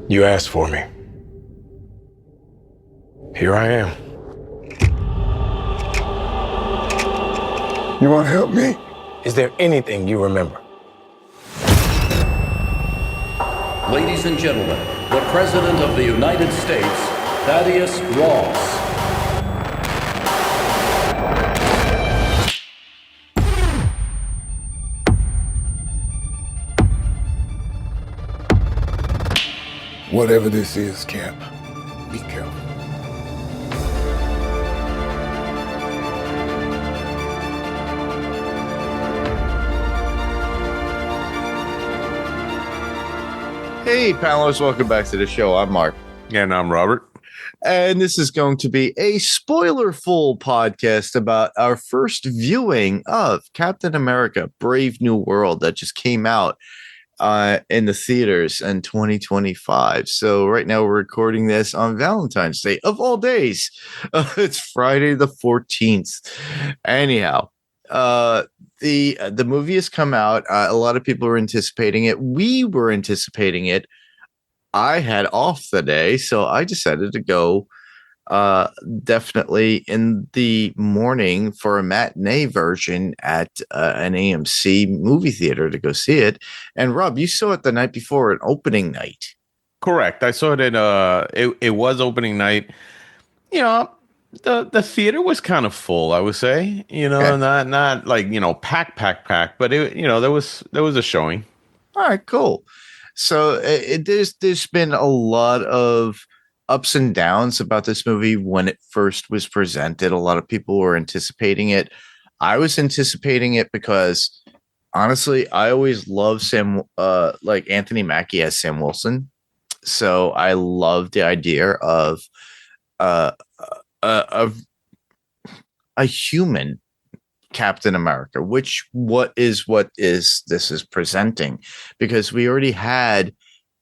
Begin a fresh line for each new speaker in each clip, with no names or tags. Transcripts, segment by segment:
You asked for me. Here I am.
You want to help me?
Is there anything you remember?
Ladies and gentlemen, the President of the United States, Thaddeus Ross.
Whatever this is, Cap, be careful.
Hey, panelists, welcome back to the show. I'm Mark.
And I'm Robert.
And this is going to be a spoiler-full podcast about our first viewing of Captain America: Brave New World that just came out in the theaters in 2025. So right now we're recording this on Valentine's Day of all days. It's Friday the 14th. Anyhow, the movie has come out. A lot of people are anticipating it. We were anticipating it. I had off the day, so I decided to go definitely in the morning for a matinee version at an AMC movie theater to go see it. And Rob, you saw it the night before an opening night.
Correct. I saw it at it was opening night. You know, the theater was kind of full, I would say. You know,
Okay.
not like, pack, but it, there was a showing.
All right, cool. So there's been a lot of ups and downs about this movie when it first was presented. A lot of people were anticipating it. I was anticipating it because honestly, I always loved like Anthony Mackie as Sam Wilson. So I love the idea of a human Captain America, what is this is presenting, because we already had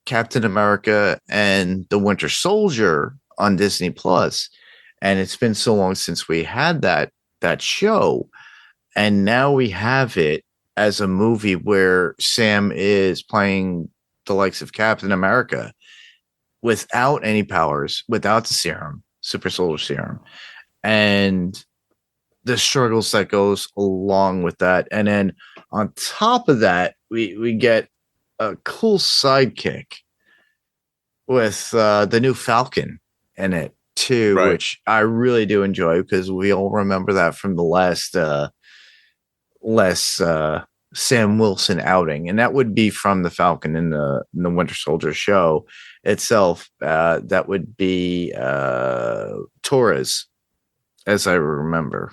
Captain America and the Winter Soldier on Disney Plus, and it's been so long since we had that show, and now we have it as a movie where Sam is playing the likes of Captain America without any powers, without the serum, super soldier serum, and the struggles that goes along with that. And then on top of that, we get a cool sidekick with the new Falcon in it too,
Right.
which I really do enjoy, because we all remember that from the last Sam Wilson outing, and that would be from the Falcon in the Winter Soldier show itself. That would be Torres, as I remember.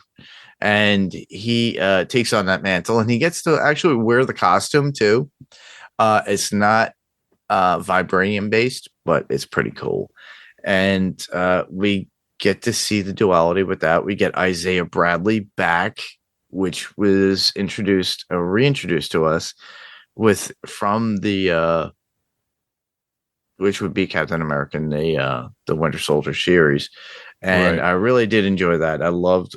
And he takes on that mantle, and he gets to actually wear the costume too. It's not vibranium based, but it's pretty cool. And we get to see the duality with that. We get Isaiah Bradley back, which was reintroduced to us from the which would be Captain America in the Winter Soldier series. And
Right.
I really did enjoy that. I loved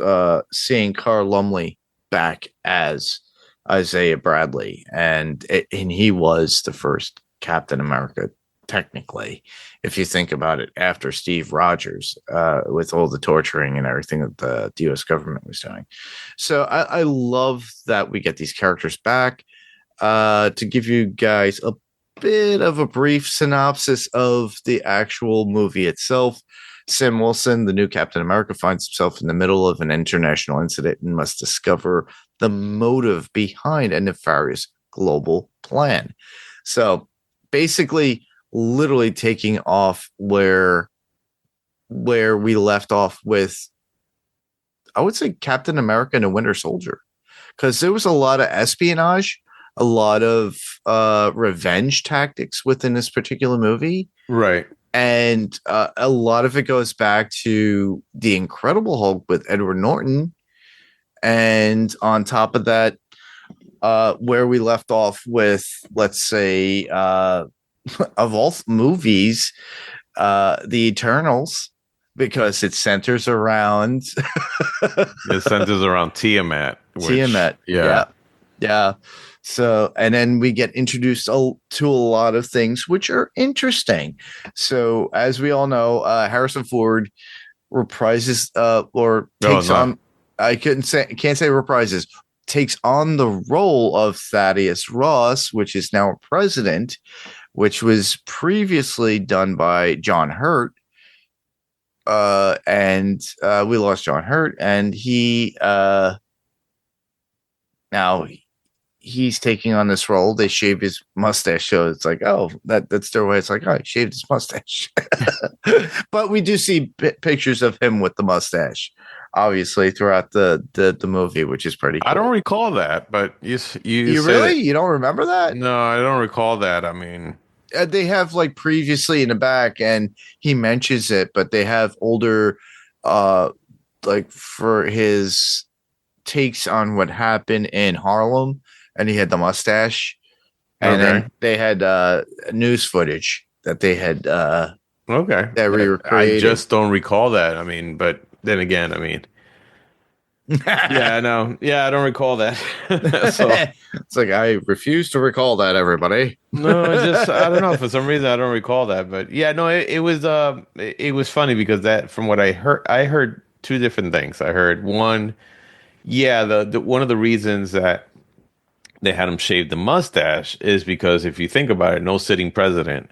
seeing Carl Lumley back as Isaiah Bradley, and he was the first Captain America, technically, if you think about it, after Steve Rogers, with all the torturing and everything that the U.S. government was doing. So I love that we get these characters back. To give you guys a bit of a brief synopsis of the actual movie itself. Sam Wilson, the new Captain America, finds himself in the middle of an international incident and must discover the motive behind a nefarious global plan. So basically, literally taking off where we left off with, I would say, Captain America and a Winter Soldier, because there was a lot of espionage, a lot of revenge tactics within this particular movie.
Right.
And a lot of it goes back to the Incredible Hulk with Edward Norton. And on top of that, where we left off with, let's say, of all movies, The Eternals, because it centers around
It centers around Tiamat.
Tiamat.
Yeah.
Yeah. So, and then we get introduced to a lot of things which are interesting. So, as we all know, Harrison Ford reprises or takes on. I can't say reprises. Takes on the role of Thaddeus Ross, which is now president, which was previously done by John Hurt. And we lost John Hurt, and he now he's taking on this role. They shave his mustache, so it's like, oh, that's their way. It's like, oh, he shaved his mustache. But we do see pictures of him with the mustache, obviously, throughout the movie, which is pretty cool.
I don't recall that, but you
really? You don't remember that?
No, I don't recall that. I mean,
they have like previously in the back, and he mentions it, but they have older, like for his takes on what happened in Harlem, and he had the mustache, and then they had news footage that they had that we recreated.
I just don't recall that. I mean, but then again, I mean, yeah, no, yeah, I don't recall that. So
it's like, I refuse to recall that, everybody.
No, I don't know, for some reason I don't recall that, but yeah, no, it was funny because that, from what I heard two different things. I heard one, yeah, the one of the reasons that they had him shave the mustache is because if you think about it, no sitting president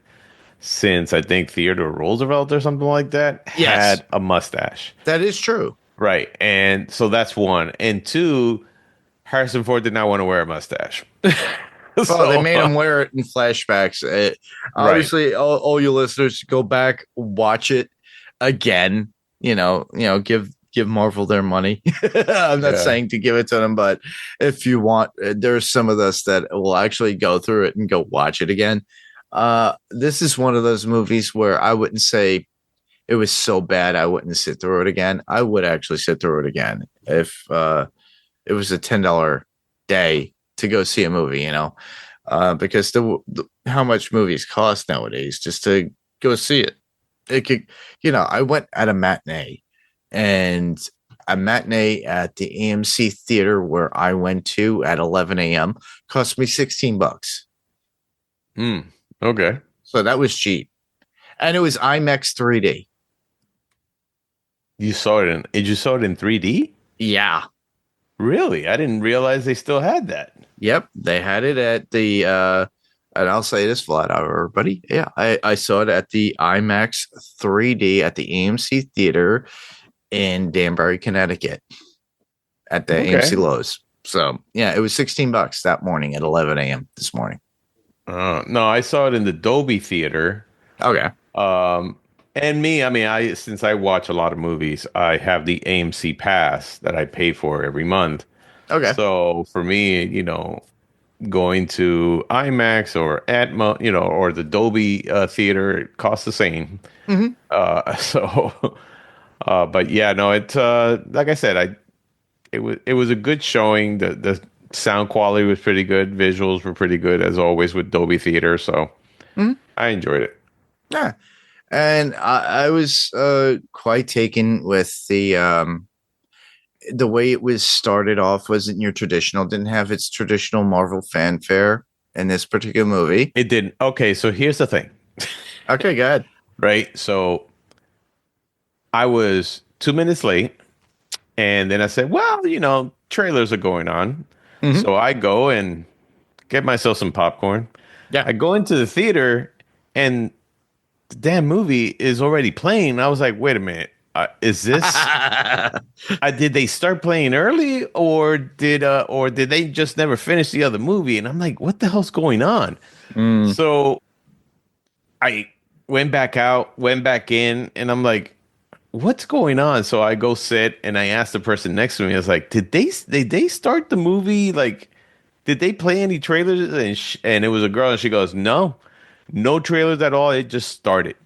since I think Theodore Roosevelt or something like that had a mustache.
That is true.
Right. And so that's one. And two, Harrison Ford did not want to wear a mustache.
Well, they made him wear it in flashbacks. Obviously, all you listeners, go back, watch it again. Give Marvel their money. I'm not saying to give it to them, but if you want, there's some of us that will actually go through it and go watch it again. This is one of those movies where I wouldn't say it was so bad I wouldn't sit through it again. I would actually sit through it again if it was a $10 day to go see a movie, because how much movies cost nowadays just to go see it. It could, I went at a matinee. And a matinee at the AMC theater where I went to at 11 a.m. cost me $16.
Okay.
So that was cheap. And it was IMAX 3D.
You saw it in 3D?
Yeah.
Really? I didn't realize they still had that.
Yep. They had it at the and I'll say this flat out, everybody. Yeah, I saw it at the IMAX 3D at the AMC theater in Danbury, Connecticut, at the AMC Lowe's. So yeah, it was $16 that morning at 11 a.m. this morning.
No, I saw it in the Dolby Theater.
Okay.
And me, I mean, since I watch a lot of movies, I have the AMC Pass that I pay for every month.
Okay.
So for me, going to IMAX or Atmos, or the Dolby Theater, it costs the same. Mm-hmm. But yeah, no, it like I said, it was a good showing. The sound quality was pretty good, visuals were pretty good as always with Dolby Theater, so I enjoyed it.
Yeah, and I was quite taken with the way it was started off. Wasn't your traditional? Didn't have its traditional Marvel fanfare in this particular movie.
It didn't. Okay, so here's the thing.
Okay, go ahead.
Right, so I was 2 minutes late, and then I said, well, trailers are going on. Mm-hmm. So I go and get myself some popcorn. Yeah. I go into the theater, and the damn movie is already playing. I was like, wait a minute. Is this... did they start playing early, or did they just never finish the other movie? And I'm like, what the hell's going on? So I went back out, went back in, and I'm like, what's going on? So I go sit, and I asked the person next to me, I was like, did they start the movie? Like, did they play any trailers? And it was a girl, and she goes, no trailers at all. It just started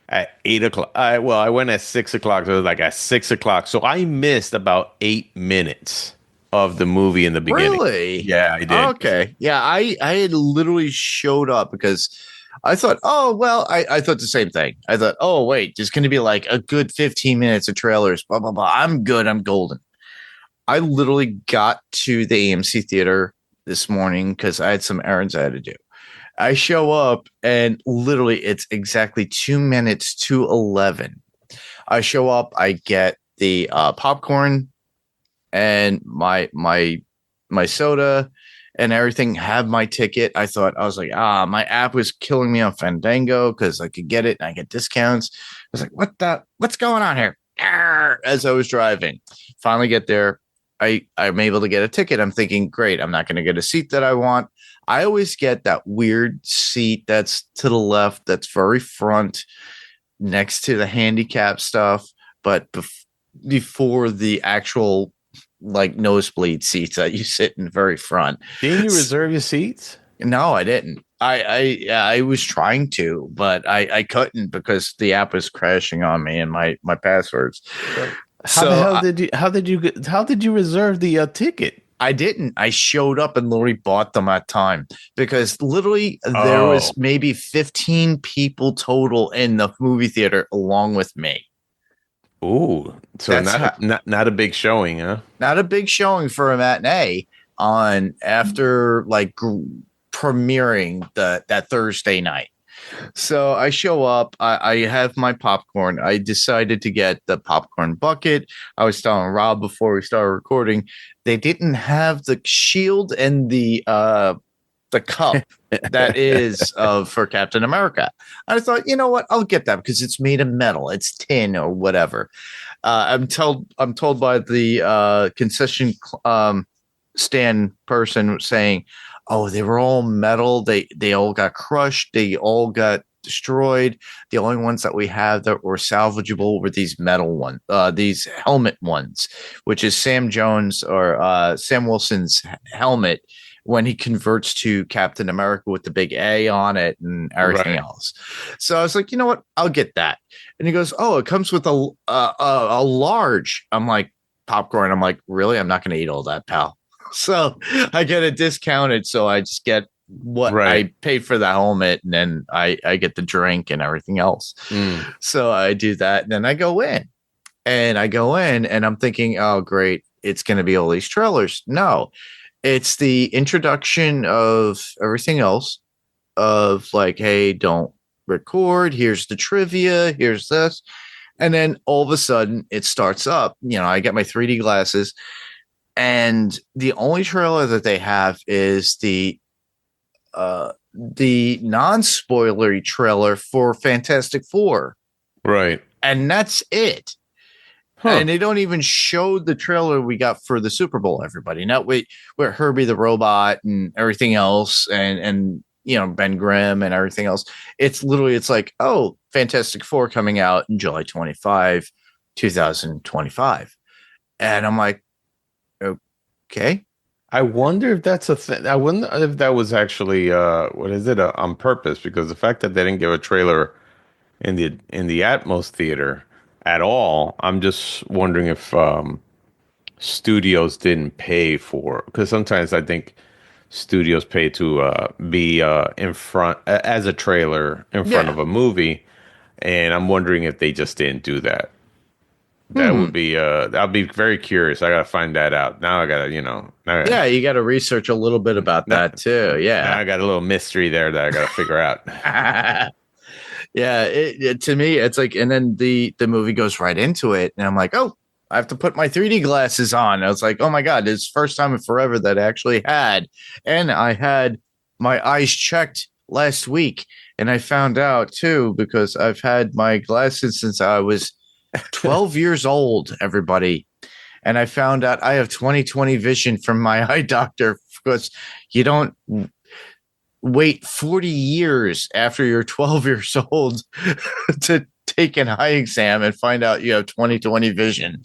at 8 o'clock. I went at 6 o'clock. So it was like at 6 o'clock. So I missed about 8 minutes of the movie in the beginning.
Really?
Yeah, I did.
Okay. Yeah, I had literally showed up because I thought, I thought the same thing. I thought, oh, wait, there's going to be like a good 15 minutes of trailers, blah, blah, blah. I'm good. I'm golden. I literally got to the AMC theater this morning because I had some errands I had to do. I show up and literally it's exactly 2 minutes to 11. I show up, I get the popcorn and my soda and everything, have my ticket. I was like, my app was killing me on Fandango because I could get it and I get discounts. I was like, what's going on here? Arr! As I was driving, finally get there. I'm able to get a ticket. I'm thinking, great, I'm not going to get a seat that I want. I always get that weird seat that's to the left, that's very front, next to the handicap stuff, but before the actual like nosebleed seats that you sit in the very front.
Didn't you reserve your seats?
No, I didn't. I was trying to, but I couldn't because the app was crashing on me and my passwords.
How did you reserve the ticket?
I didn't. I showed up and literally bought them at time because literally there was maybe 15 people total in the movie theater along with me.
Ooh, so not a big showing, huh?
Not a big showing for a matinee on after like premiering that Thursday night. So I show up, I have my popcorn. I decided to get the popcorn bucket. I was telling Rob before we started recording, they didn't have the shield and the cup that is for Captain America. I thought, you know what, I'll get that because it's made of metal, it's tin or whatever. I'm told by the concession stand person saying, oh, they were all metal. They all got crushed. They all got destroyed. The only ones that we have that were salvageable were these metal ones, these helmet ones, which is Sam Jones or Sam Wilson's helmet when he converts to Captain America with the big A on it and everything else. So I was like, you know what? I'll get that. And he goes, oh, it comes with a large. I'm like, popcorn. I'm like, really? I'm not going to eat all that, pal. So I get it discounted. So I just get what I paid for the helmet and then I get the drink and everything else. So I do that. And then I go in and I'm thinking, oh, great. It's going to be all these trailers. No, it's the introduction of everything else of like, hey, don't record. Here's the trivia. Here's this. And then all of a sudden it starts up. You know, I get my 3D glasses. And the only trailer that they have is the non-spoilery trailer for Fantastic Four.
Right.
And that's it. Huh. And they don't even show the trailer we got for the Super Bowl, everybody. Now, where Herbie the Robot and everything else and you know, Ben Grimm and everything else. It's like, oh, Fantastic Four coming out in July 25, 2025. And I'm like, okay. I
wonder if that's a thing. I wonder if that was actually on purpose, because the fact that they didn't give a trailer in the Atmos theater at all, I'm just wondering if studios didn't pay for, because sometimes I think studios pay to be in front as a trailer in front of a movie, and I'm wondering if they just didn't do that. That would be I'll be very curious. I gotta find that out. Now I gotta, you gotta
research a little bit about that too. Yeah.
I got a little mystery there that I gotta figure out.
Yeah, to me, it's like, and then the movie goes right into it, and I'm like, oh, I have to put my 3D glasses on. I was like, oh my God, it's the first time in forever that I actually had. And I had my eyes checked last week, and I found out too, because I've had my glasses since I was 12 years old, everybody. And I found out I have 20/20 vision from my eye doctor, because you don't wait 40 years after you're 12 years old to take an eye exam and find out you have 20/20 vision.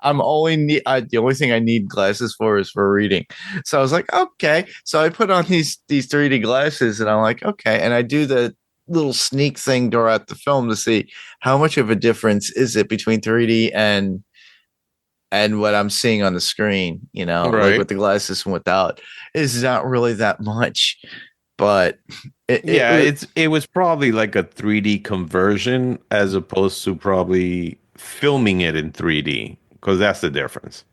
I'm the only thing I need glasses for is for reading. So I was like, okay. So I put on these 3D glasses, and I'm like, okay. And I do the little sneak thing throughout the film to see how much of a difference is it between 3D and what I'm seeing on the screen, you know, like with the glasses and without. Is not really that much, but
it was probably like a 3D conversion as opposed to probably filming it in 3D, because that's the difference.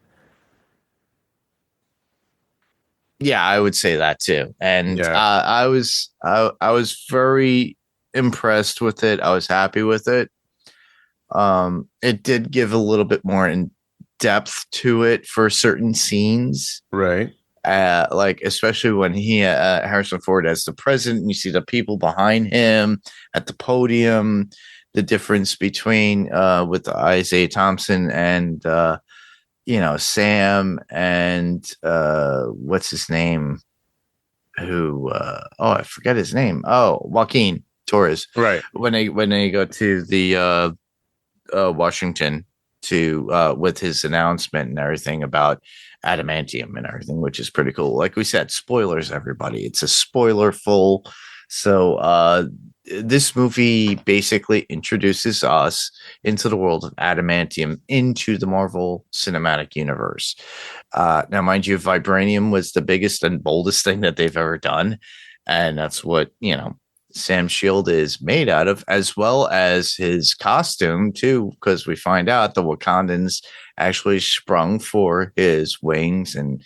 Yeah, I would say that too. And
Yeah.
I was very impressed with it. I was happy with it. It did give a little bit more in depth to it for certain scenes.
Right.
Like especially when he Harrison Ford as the president, you see the people behind him at the podium, the difference between with Isaiah Thompson and Sam and what's his name? Who I forget his name. Oh, Joaquin Torres.
Right.
When they go to the Washington to with his announcement and everything about adamantium and everything, which is pretty cool. Like we said, spoilers, everybody. It's a spoiler full. So this movie basically introduces us into the world of adamantium, into the Marvel Cinematic Universe. Now, mind you, vibranium was the biggest and boldest thing that they've ever done. And that's what, Sam's shield is made out of, as well as his costume, too, because we find out the Wakandans actually sprung for his wings and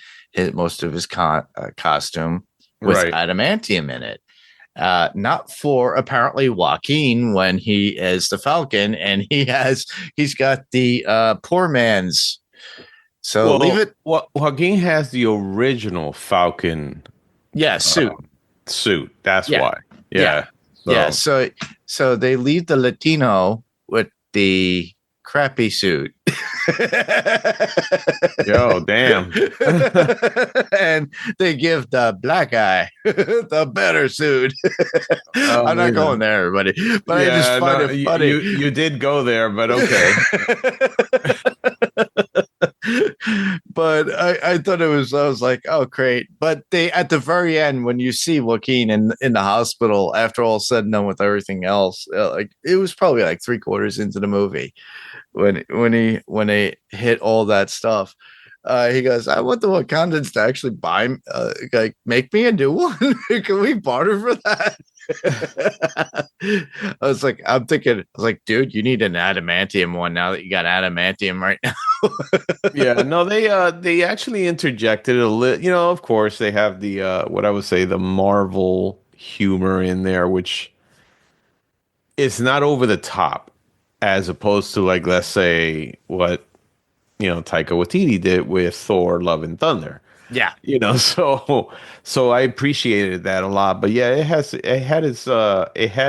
most of his costume with adamantium in it. Not for apparently Joaquin when he is the Falcon and he's got the poor man's. So leave it.
Well, Joaquin has the original Falcon.
Suit.
Suit. That's why. Yeah.
So they leave the Latino with the crappy suit.
Yo, damn.
And they give the black guy the better suit. I'm not going there, everybody. But I just find it funny.
You did go there, but okay.
But I thought I was like, oh, great. But they, at the very end, when you see Joaquin in the hospital, after all said and done with everything else, like it was probably like 3/4 into the movie when they hit all that stuff. He goes, I want the Wakandans to actually buy, like, make me a new one. Can we barter for that? I'm thinking, dude, you need an adamantium one now that you got adamantium right now.
Yeah, no, they actually interjected a little. Of course, they have the what I would say the Marvel humor in there, which is not over the top, as opposed to, like, let's say what Taika Waititi did with Thor: Love and Thunder.
Yeah.
So I appreciated that a lot. But yeah, it had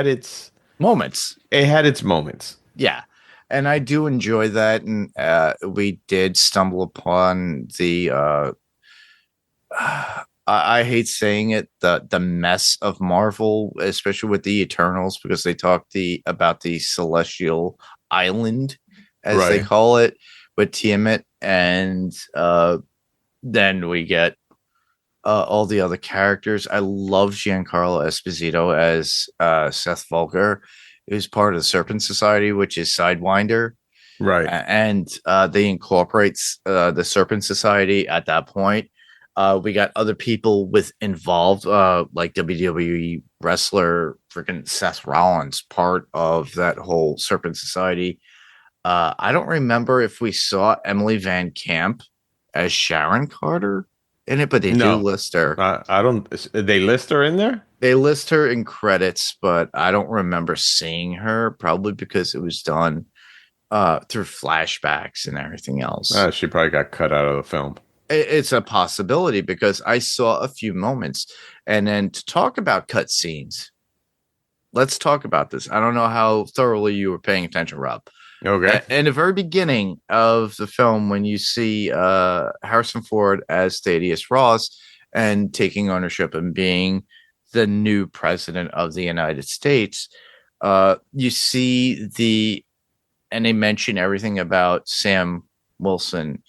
its moments. It had its moments.
Yeah. And I do enjoy that. And we did stumble upon the I hate saying it, the mess of Marvel, especially with the Eternals, because they talk about the Celestial Island, as they call it, with Tiamat, and then we get all the other characters. I love Giancarlo Esposito as Seth Vulgar, who's part of the Serpent Society, which is Sidewinder.
Right.
And they incorporate the Serpent Society at that point. We got other people involved, like WWE wrestler freaking Seth Rollins, part of that whole Serpent Society. I don't remember if we saw Emily Van Camp as Sharon Carter in it, but they do list her.
I don't. They list her in there.
They list her in credits, but I don't remember seeing her. Probably because it was done through flashbacks and everything else.
She probably got cut out of the film.
It's a possibility because I saw a few moments. And then to talk about cut scenes, let's talk about this. I don't know how thoroughly you were paying attention, Rob.
Okay.
In the very beginning of the film, when you see Harrison Ford as Thaddeus Ross and taking ownership and being the new president of the United States, you see and they mention everything about Sam Wilson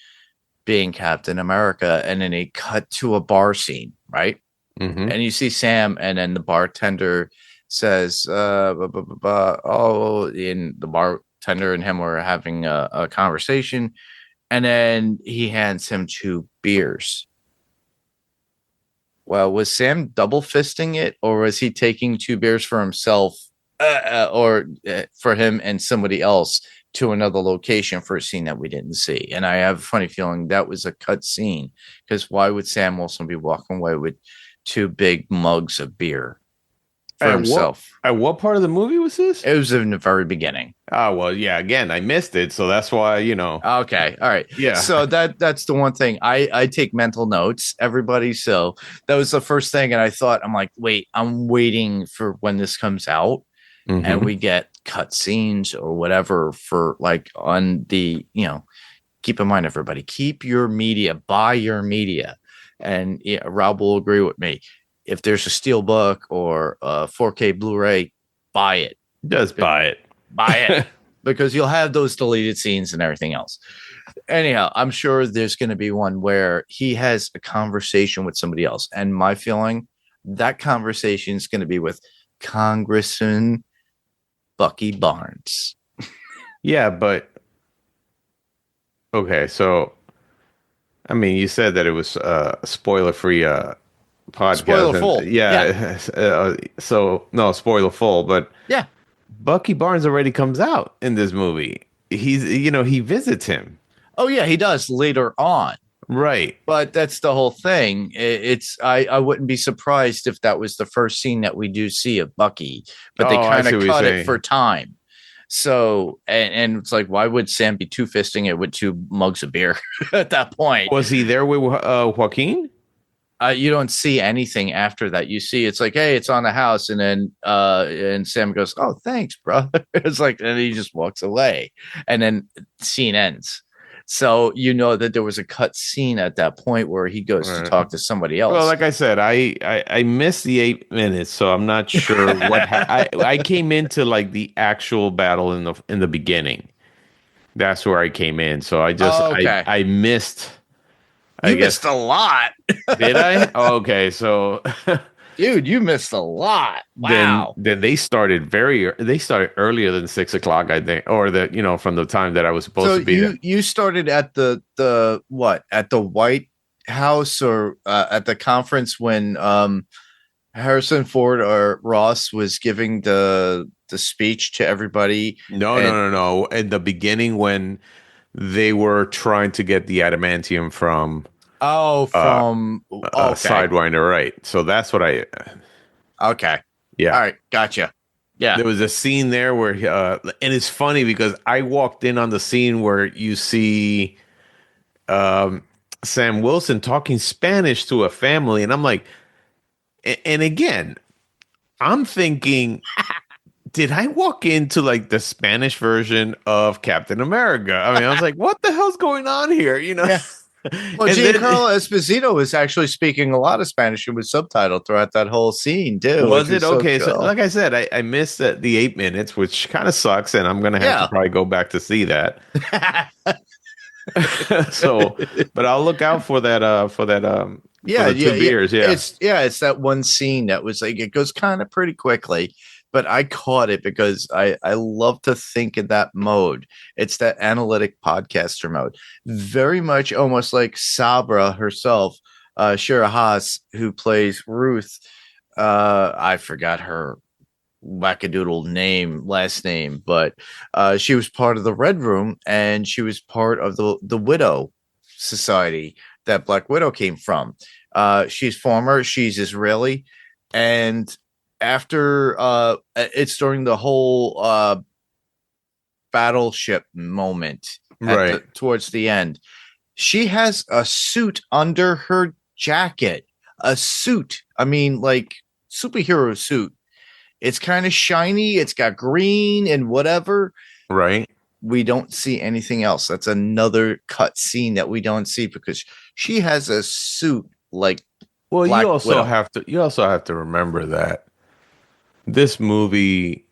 being Captain America, and then they cut to a bar scene, right?
Mm-hmm.
And you see Sam, and then the bartender says, and the bartender and him were having a conversation, and then he hands him 2 beers. Well, was Sam double fisting it, or was he taking 2 beers for himself, or for him and somebody else to another location for a scene that we didn't see. And I have a funny feeling that was a cut scene, because why would Sam Wilson be walking away with 2 big mugs of beer for himself?
At what part of the movie was this?
It was in the very beginning.
Oh, well, yeah, again, I missed it, so that's why,
Okay. All right.
Yeah.
So that's the one thing. I take mental notes, everybody. So that was the first thing. And I thought, I'm like, wait, I'm waiting for when this comes out and we get cut scenes or whatever for like on the, keep in mind, everybody, keep your media, buy your media. And Rob will agree with me. If there's a Steelbook or a 4K Blu-ray, buy it.
Just buy it.
Buy it. Because you'll have those deleted scenes and everything else. Anyhow, I'm sure there's going to be one where he has a conversation with somebody else. And my feeling, that conversation is going to be with Congressman Bucky Barnes.
Yeah, but okay, so I mean, you said that it was spoiler-free podcast.
Spoiler full.
Yeah. So no, spoiler full, but
yeah,
Bucky Barnes already comes out in this movie. He's he visits him.
Oh yeah, he does later on.
Right.
But that's the whole thing. I wouldn't be surprised if that was the first scene that we do see of Bucky, but they kind of cut it for time. So, and it's like, why would Sam be two-fisting it with 2 mugs of beer at that point?
Was he there with Joaquin?
You don't see anything after that. You see, it's like, hey, it's on the house. And then and Sam goes, oh, thanks, bro. It's like, and he just walks away. And then scene ends. So you know that there was a cut scene at that point where he goes to talk to somebody else.
Well, like I said, I missed the 8 minutes, so I'm not sure what I came into like the actual battle in the beginning. That's where I came in. So I just I missed.
You missed a lot.
Did I? Oh, okay, so
dude, you missed a lot. Wow.
Then they started earlier than 6 o'clock, I think, or from the time that I was supposed to be there.
You started at the what? At the White House or at the conference when Harrison Ford or Ross was giving the speech to everybody.
No. In the beginning, when they were trying to get the adamantium from Sidewinder, right? So that's what I.
Okay.
Yeah.
All right. Gotcha. Yeah.
There was a scene there where, and it's funny because I walked in on the scene where you see Sam Wilson talking Spanish to a family, and I'm like, and again, I'm thinking, did I walk into like the Spanish version of Captain America? I mean, I was like, what the hell's going on here? Yeah.
Well, Giancarlo Esposito was actually speaking a lot of Spanish and was subtitled throughout that whole scene, too.
Was it? Okay. So, like I said, I missed the 8 minutes, which kind of sucks, and I'm going to have to probably go back to see that. So, but I'll look out for that,
yeah,
2 beers. Yeah.
It's that one scene that was like, it goes kind of pretty quickly. But I caught it because I love to think in that mode. It's that analytic podcaster mode. Very much almost like Sabra herself, Shira Haas, who plays Ruth. I forgot her wackadoodle last name, but she was part of the Red Room, and she was part of the Widow Society that Black Widow came from. She's Israeli, and after it's during the whole battleship moment towards the end, she has a suit under her jacket, a suit. I mean, like superhero suit. It's kind of shiny. It's got green and whatever.
Right.
We don't see anything else. That's another cut scene that we don't see because she has a suit like.
Well,
Black
you also
Widow.
have to remember that this movie,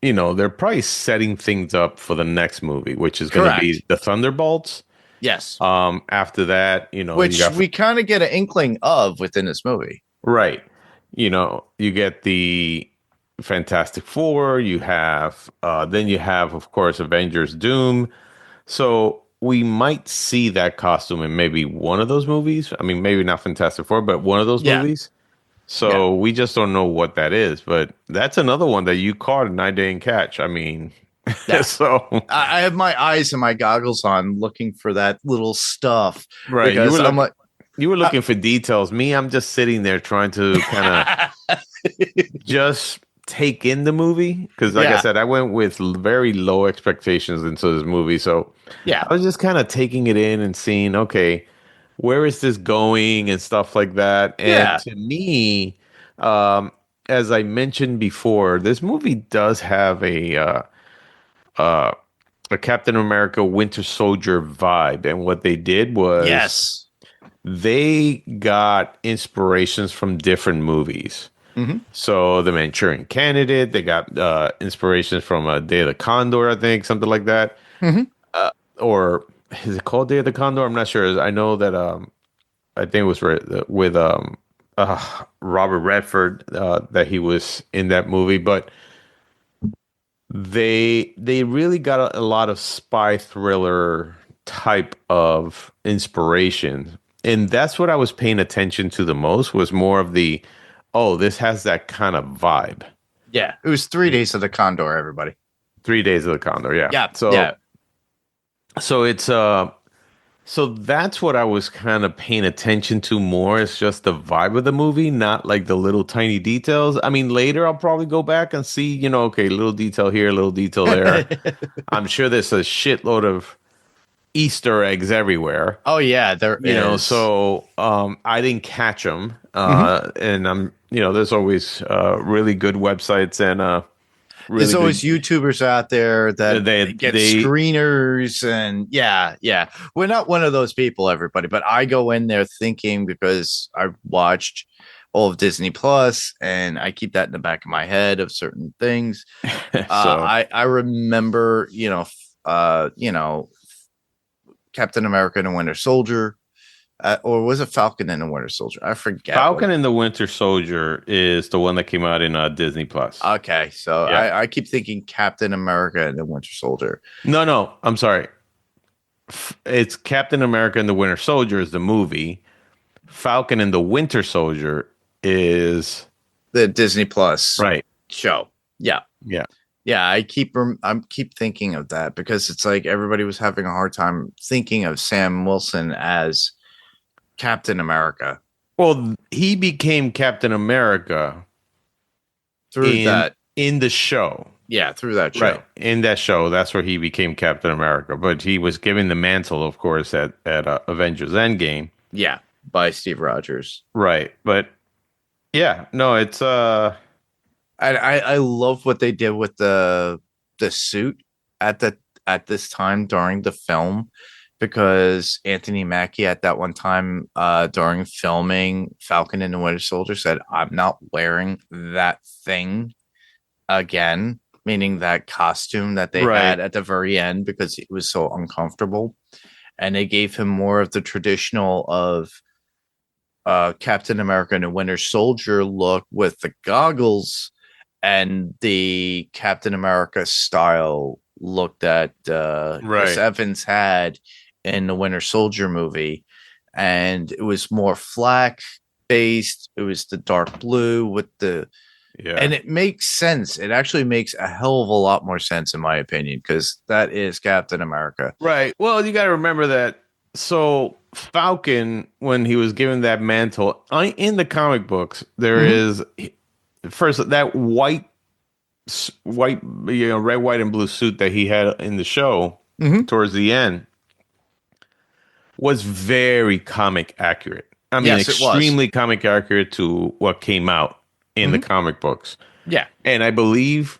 they're probably setting things up for the next movie, which is going to be the Thunderbolts.
Yes.
After that,
which we kind of get an inkling of within this movie.
Right. You get the Fantastic Four. You have, then you have, of course, Avengers Doom. So we might see that costume in maybe one of those movies. I mean, maybe not Fantastic Four, but one of those movies. So we just don't know what that is. But that's another one that you caught and I didn't catch. I mean,
Yeah.
So
I have my eyes and my goggles on, looking for that little stuff.
right,
Because I'm like,
you were looking for details. Me, I'm just sitting there trying to kind of just take in the movie because, like I
Yeah.
said, I went with very low expectations into this movie, so
yeah,
I was just kind of taking it in and seeing, okay, where is this going and stuff like that. And
Yeah.
to me, um, as I mentioned before, this movie does have uh, a Captain America Winter Soldier vibe. And what they did was
yes.
they got inspirations from different movies.
Mm-hmm.
So the Manchurian Candidate, they got inspirations from Day of the Condor, I think, something like that.
Mm-hmm.
Or is it called Day of the Condor? I'm not sure. I know that I think it was with Robert Redford that he was in that movie, but they really got a lot of spy thriller type of inspiration, and that's what I was paying attention to the most. Was more of the, oh, this has that kind of vibe.
Yeah. It was 3 days of the Condor, everybody.
3 Days of the Condor, yeah.
Yeah.
So
yeah.
so it's so that's what I was kind of paying attention to more. It's just the vibe of the movie, not like the little tiny details. I mean, later I'll probably go back and see, okay, little detail here, little detail there. I'm sure there's a shitload of Easter eggs everywhere.
Oh yeah, there is.
So I didn't catch them. And I'm, there's always really good websites and really
There's always YouTubers out there that
They-
get
they-
screeners, and yeah. We're not one of those people, everybody, but I go in there thinking, because I watched all of Disney Plus, and I keep that in the back of my head of certain things. I remember, Captain America and the Winter Soldier, or was it Falcon and the Winter Soldier? I forget.
Falcon and the Winter Soldier is the one that came out in Disney Plus.
Okay, so
Yeah.
I keep thinking Captain America and the Winter Soldier.
No, I'm sorry. It's Captain America and the Winter Soldier is the movie. Falcon and the Winter Soldier is
The Disney Plus
right.
show. Yeah.
Yeah.
Yeah, I keep thinking of that, because it's like everybody was having a hard time thinking of Sam Wilson as Captain America
Well, he became Captain America
through that.
in the show.
Yeah, through that show.
Right. In that show, that's where he became Captain America. But he was given the mantle, of course, at Avengers Endgame.
Yeah, by Steve Rogers.
Right. But yeah, no, it's
I love what they did with the suit at this time during the film, because Anthony Mackie at that one time during filming Falcon and the Winter Soldier said, "I'm not wearing that thing again," meaning that costume that they
Right.
had at the very end, because it was so uncomfortable. And they gave him more of the traditional of Captain America and the Winter Soldier look with the goggles and the Captain America style look that Chris
Right.
Evans had in the Winter Soldier movie. And it was more flak based. It was the dark blue with the,
yeah.
and it makes sense. It actually makes a hell of a lot more sense, in my opinion, because that is Captain America.
Right. Well, you got to remember that. So Falcon, when he was given that mantle in the comic books, there is first that white, red, white, and blue suit that he had in the show towards the end was very comic accurate. I mean,
Yes, it was.
extremely comic accurate to what came out in the comic books.
Yeah.
And I believe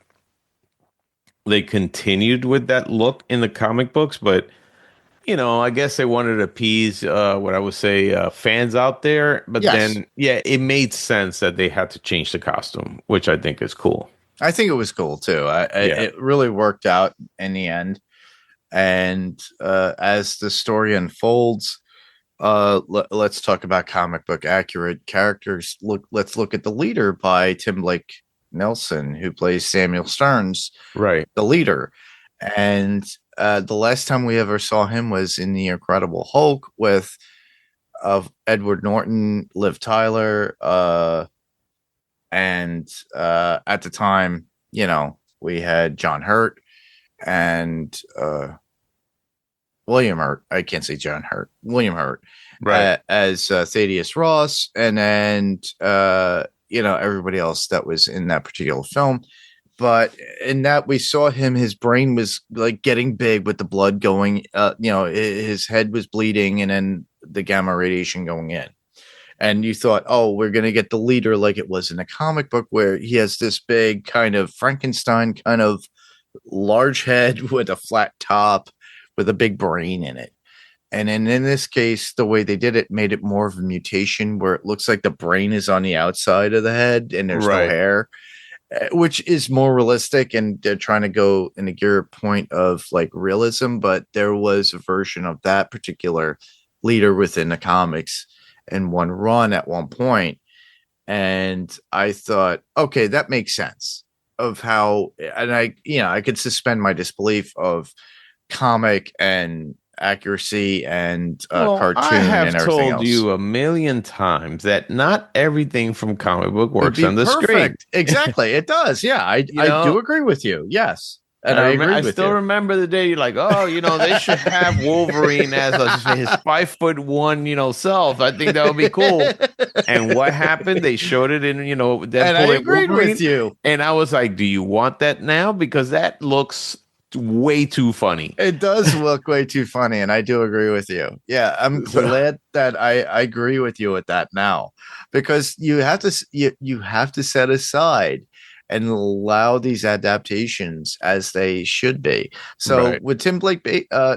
they continued with that look in the comic books, but I guess they wanted to appease what I would say fans out there. But
Yes.
then, yeah, it made sense that they had to change the costume, which I think is cool.
I think it was cool too. It really worked out in the end. And as the story unfolds, let's talk about comic book accurate characters. Let's look at The Leader by Tim Blake Nelson, who plays Samuel Stearns,
Right.
the leader. And the last time we ever saw him was in The Incredible Hulk with Edward Norton, Liv Tyler, and at the time, we had John Hurt, and William Hurt. I can't say John Hurt. William Hurt,
Right.
as Thaddeus Ross, and then everybody else that was in that particular film. But in that we saw him, his brain was like getting big with the blood going. His head was bleeding, and then the gamma radiation going in. And you thought, oh, we're going to get the leader like it was in a comic book where he has this big kind of Frankenstein kind of large head with a flat top with a big brain in it. And then in this case, the way they did it made it more of a mutation where it looks like the brain is on the outside of the head and there's
Right.
no hair, which is more realistic. And they're trying to go in a gear point of like realism, but there was a version of that particular leader within the comics in one run at one point. And I thought, okay, that makes sense of how, and I could suspend my disbelief of comic and accuracy and cartoon
I have
and everything
told
else.
you a million times that not everything from comic book
Would
works
be
on the screen.
perfect. Exactly. It does. Yeah. I
know?
do agree with you. Yes. And I agree with
still
you.
remember the day you're like, oh, they should have Wolverine as his 5'1", self. I think that would be cool. And what happened? They showed it in, Deadpool
And I agreed
Wolverine.
with you.
And I was like, do you want that now? Because that looks way too funny.
It does look way too funny, and I do agree with you. Yeah, I'm glad that I agree with you with that now, because you have to set aside and allow these adaptations as they should be. So
Right.
with Tim Blake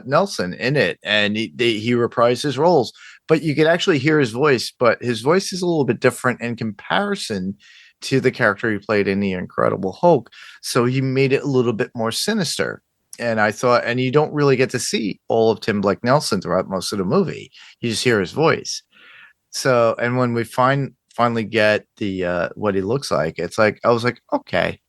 Nelson in it, and he reprised his roles, but you could actually hear his voice, but his voice is a little bit different in comparison to the character he played in The Incredible Hulk. So he made it a little bit more sinister. And I thought, and you don't really get to see all of Tim Blake Nelson throughout most of the movie. You just hear his voice. So, and when we finally get the what he looks like, it's like, I was like, okay.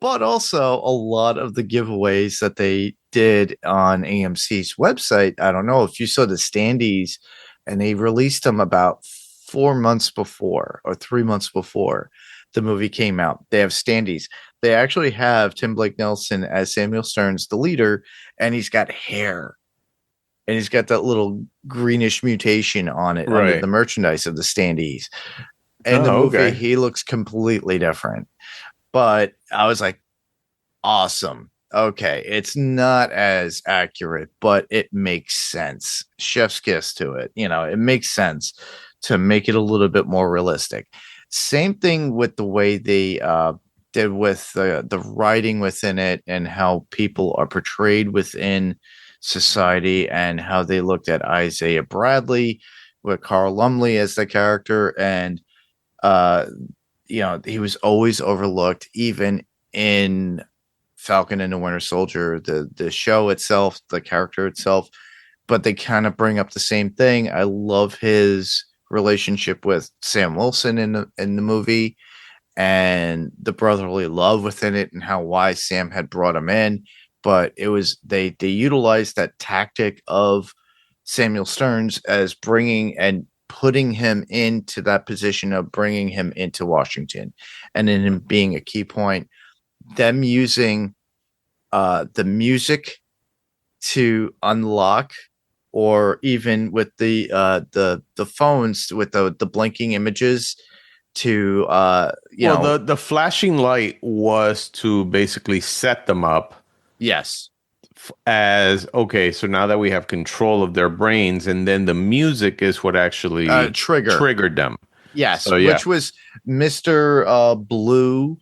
But also a lot of the giveaways that they did on AMC's website, I don't know if you saw the standees, and they released them about 4 months before or 3 months before the movie came out. They have standees. They actually have Tim Blake Nelson as Samuel Stearns, the leader, and he's got hair. And he's got that little greenish mutation on it, under
Right.
the merchandise of the standees. In the
Oh,
movie,
okay.
he looks completely different. But I was like, awesome. Okay, it's not as accurate, but it makes sense. Chef's kiss to it. It makes sense to make it a little bit more realistic. Same thing with the way they did with the writing within it and how people are portrayed within society and how they looked at Isaiah Bradley with Carl Lumley as the character. And, he was always overlooked, even in Falcon and the Winter Soldier, the show itself, the character itself. But they kind of bring up the same thing. I love his relationship with Sam Wilson in the movie, and the brotherly love within it, and why Sam had brought him in. But it was they utilized that tactic of Samuel Stearns as bringing and putting him into that position of bringing him into Washington, and then him being a key point. Them using the music to unlock, or even with the phones with the blinking images to
The flashing light was to basically set them up
yes,
as, okay, so now that we have control of their brains, and then the music is what actually triggered them.
yes,
So, yeah.
which was Mr. Blue.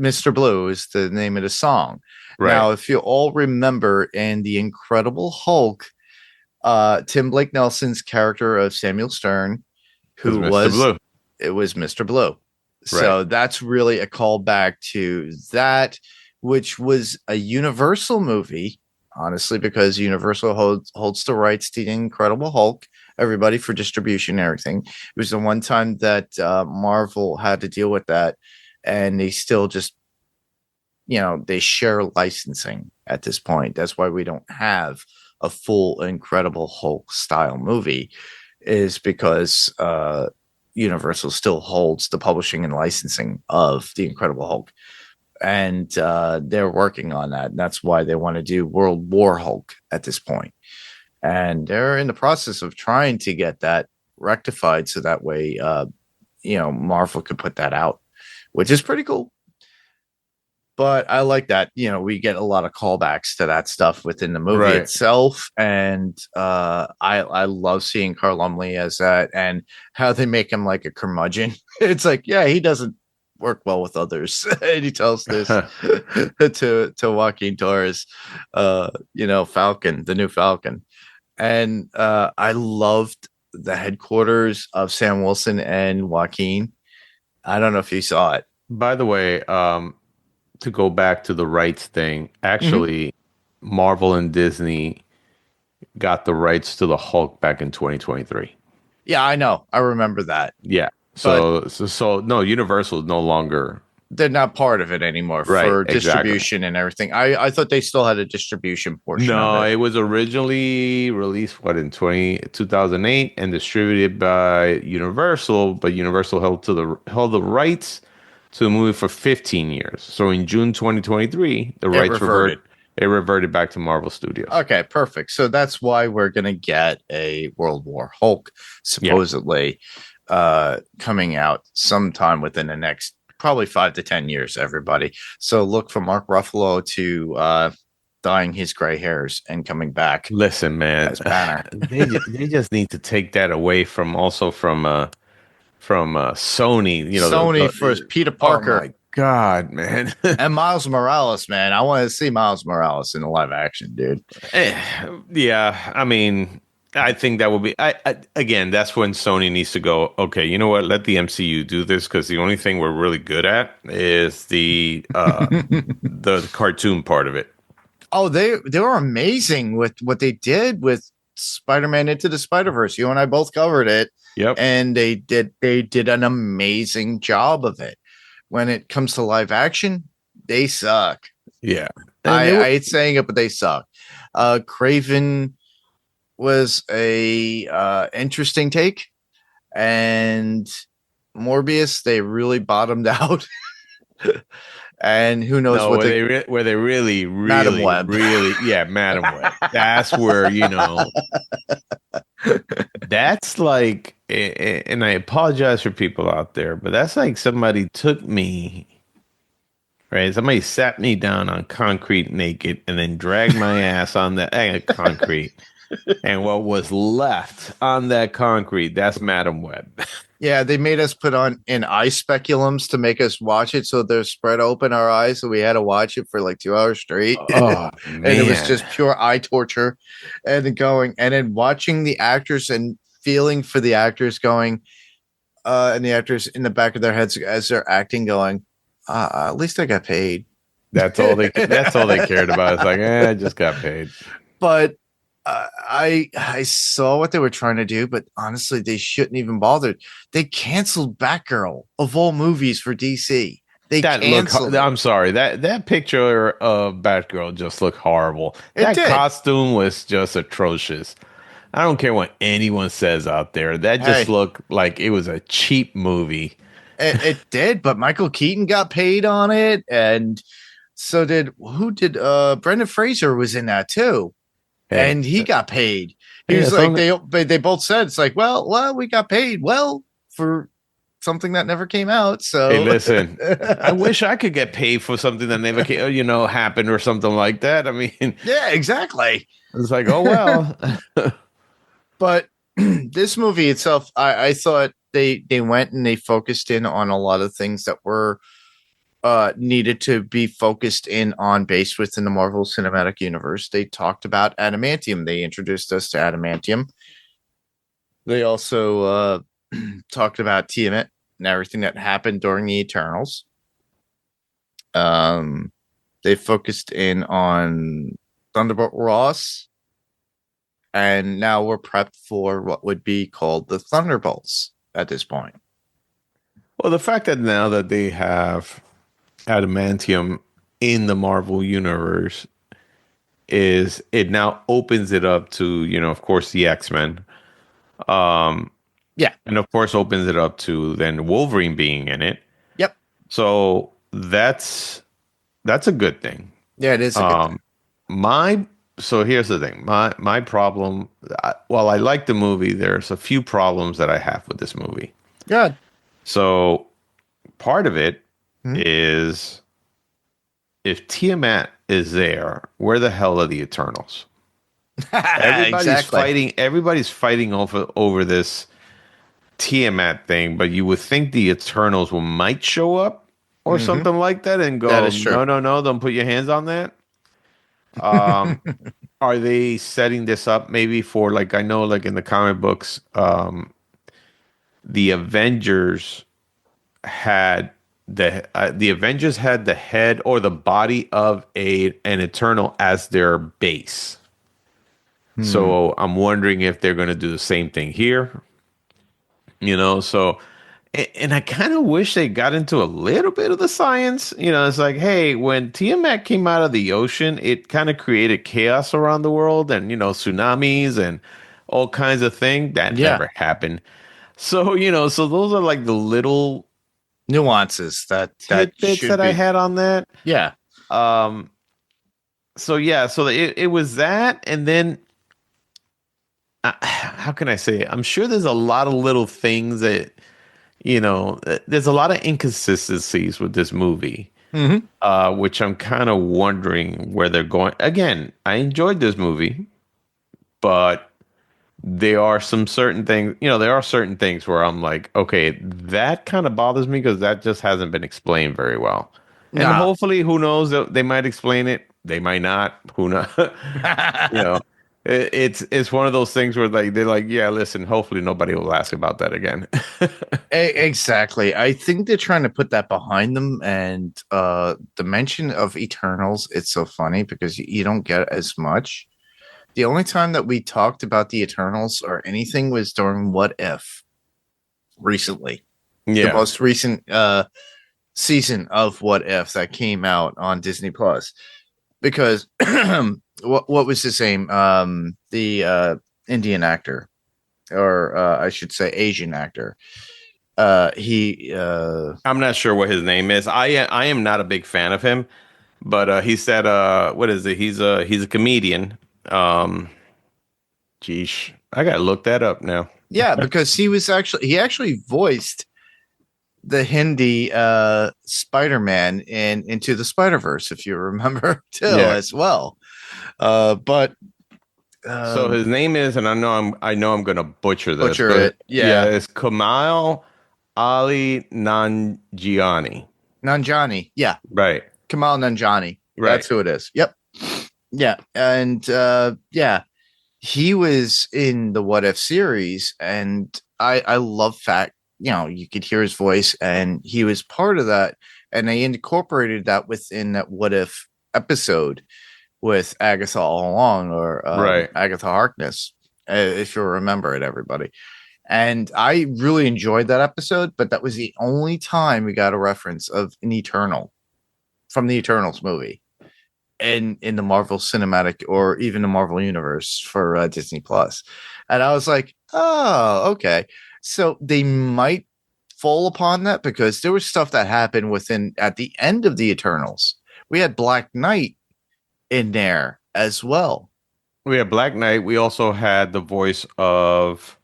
Mr. Blue is the name of the song.
Right.
Now, if you all remember in The Incredible Hulk, Tim Blake Nelson's character of Samuel Stern, who was
Blue.
It was Mr. Blue. So that's really a callback to that, which was a Universal movie, honestly, because Universal holds the rights to The Incredible Hulk, everybody, for distribution and everything. It was the one time that Marvel had to deal with that, and they still just, they share licensing at this point. That's why we don't have a full Incredible Hulk style movie, is because Universal still holds the publishing and licensing of The Incredible Hulk. and they're working on that. And that's why they want to do World War Hulk at this point. And they're in the process of trying to get that rectified so that way, Marvel could put that out, which is pretty cool. But I like that, we get a lot of callbacks to that stuff within the movie
Right.
itself. And I love seeing Carl Lumbly as that and how they make him like a curmudgeon. It's like, yeah, he doesn't work well with others. And he tells this to Joaquin Torres, Falcon, the new Falcon. And I loved the headquarters of Sam Wilson and Joaquin. I don't know if you saw it.
By the way, to go back to the rights thing, actually, Marvel and Disney got the rights to the Hulk back in 2023.
Yeah, I know. I remember that.
Yeah. So no, Universal is no longer.
They're not part of it anymore
Right,
for
exactly.
distribution and everything. I thought they still had a distribution portion.
No,
of it.
it was originally released in 2008 and distributed by Universal, but Universal held the rights to the movie for 15 years. So in June 2023, the rights reverted back to Marvel Studios.
Okay, perfect. So that's why we're gonna get a World War Hulk supposedly coming out sometime within the next probably 5 to 10 years, everybody. So look for Mark Ruffalo to dyeing his gray hairs and coming back.
Listen, man,
as Banner.
they just need to take that away from Sony.
Sony for Peter Parker.
Oh my God, man.
And Miles Morales, man. I want to see Miles Morales in the live action, dude.
Yeah, I mean, I think that would be. Again, that's when Sony needs to go. Okay, you know what? Let the MCU do this because the only thing we're really good at is the cartoon part of it.
Oh, they were amazing with what they did with Spider-Man Into the Spider-Verse. You and I both covered it.
Yep.
And they did an amazing job of it. When it comes to live action, they suck.
Yeah.
I hate saying it, but they suck. Craven was a interesting take, and Morbius, they really bottomed out. And who knows what
where they really,
Madam Web.
Madam Web. That's where, that's like, and I apologize for people out there, but that's like somebody took me, right? Somebody sat me down on concrete naked and then dragged my ass on the concrete. And what was left on that concrete, that's Madam Web.
Yeah, they made us put on in eye speculums to make us watch it. So they're spread open our eyes. So we had to watch it for like 2 hours straight.
Oh,
and it was just pure eye torture. And then watching the actors and feeling for the actors going, and the actors in the back of their heads as they're acting going, at least I got paid.
That's all they cared about. It's like, I just got paid.
But I saw what they were trying to do, but honestly, they shouldn't even bother. They canceled Batgirl of all movies for DC. I'm sorry, that picture of Batgirl just looked horrible. That
costume was just atrocious. I don't care what anyone says out there. That just looked like it was a cheap movie.
It did, but Michael Keaton got paid on it, and so did Brendan Fraser was in that too. And he got paid. He was like, they both said, it's like, well, we got paid for something that never came out. So
hey, listen, I wish I could get paid for something that never came, happened or something like that. I mean,
yeah, exactly.
It's like, oh well.
But this movie itself, I thought they went and they focused in on a lot of things that were needed to be focused in on based within the Marvel Cinematic Universe. They talked about adamantium. They introduced us to adamantium. They also talked about Tiamat and everything that happened during the Eternals. They focused in on Thunderbolt Ross, and now we're prepped for what would be called the Thunderbolts at this point.
Well, the fact that now that they have adamantium in the Marvel universe is it now opens it up to, of course, the X-Men.
Yeah.
And of course opens it up to then Wolverine being in it.
Yep.
So that's That's a good thing.
Yeah, it is a good thing.
My so here's the thing. My problem. While I like the movie, there's a few problems that I have with this movie.
Good.
So part of it is if Tiamat is there, where the hell are the Eternals? Everybody's fighting over this Tiamat thing, but you would think the Eternals might show up or something like that and go,
That is true.
no, don't put your hands on that. Are they setting this up maybe for, like, I know, like in the comic books, the Avengers had the head or the body of an Eternal as their base. So I'm wondering if they're going to do the same thing here. So, and I kind of wish they got into a little bit of the science. It's like, hey, when Tiamat came out of the ocean, it kind of created chaos around the world and, tsunamis and all kinds of things. That never happened. So, so those are like the little
nuances that
tidbits that I had on that.
Yeah.
So it was that, and then how can I say it? I'm sure there's a lot of little things that there's a lot of inconsistencies with this movie, which I'm kind of wondering where they're going. Again, I enjoyed this movie, but there are some certain things, there are certain things where I'm like, okay, that kind of bothers me because that just hasn't been explained very well. And hopefully, who knows, they might explain it. They might not. Who knows? It's one of those things where they're like, yeah, listen, hopefully nobody will ask about that again.
Exactly. I think they're trying to put that behind them. And the mention of Eternals, it's so funny because you don't get as much. The only time that we talked about the Eternals or anything was during What If recently.
Yeah.
The most recent season of What If that came out on Disney Plus. Because what was his name? The Indian actor, or I should say Asian actor. I'm
not sure what his name is. I am not a big fan of him, but he said, what is it? He's a comedian. Geesh, I gotta look that up now.
Yeah, because he actually voiced the Hindi Spider-Man in Into the Spider-Verse, if you remember, too, as well. But
so his name is, and I know I'm gonna butcher this.
Yeah,
it's Kamal Ali Nanjiani.
Nanjiani, yeah,
right.
Kamal Nanjiani,
right.
That's who it is. Yep, yeah, and he was in the What If series, and I love fact. You could hear his voice, and he was part of that, and they incorporated that within that What If episode with Agatha all along, or Agatha Harkness, if you remember it, everybody. And I really enjoyed that episode, but that was the only time we got a reference of an Eternal from the Eternals movie in the Marvel Cinematic or even the Marvel Universe for Disney Plus. And I was like, oh, okay. So they might fall upon that because there was stuff that happened at the end of the Eternals. We had Black Knight in there as well.
We had Black Knight. We also had the voice of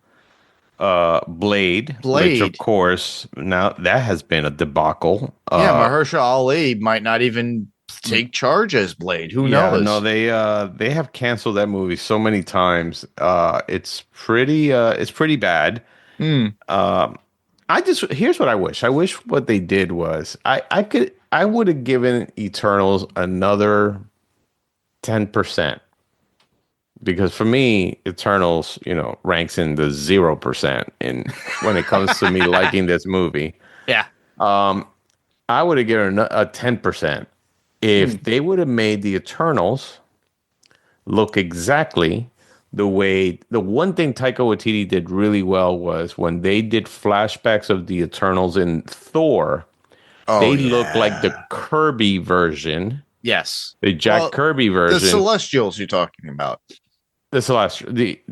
Blade, which of course now that has been a debacle.
Mahershala Ali might not even take charge as Blade. Who knows? No,
they have canceled that movie so many times. It's pretty bad. Here's what I wish. I wish what they did was I would have given Eternals another 10%, because for me, Eternals, ranks in the 0% when it comes to me liking this movie.
Yeah.
I would have given a 10% if they would have made the Eternals look exactly the one thing Taika Waititi did really well was when they did flashbacks of the Eternals in Thor, they look like the Kirby version.
Yes.
The Jack Kirby version.
The Celestials you're talking about.
The Celestial. The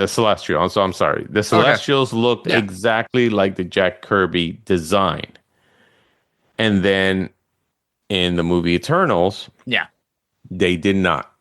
Celestial. So I'm sorry. The Celestials look exactly like the Jack Kirby design. And then in the movie Eternals,
Yeah.
they did not.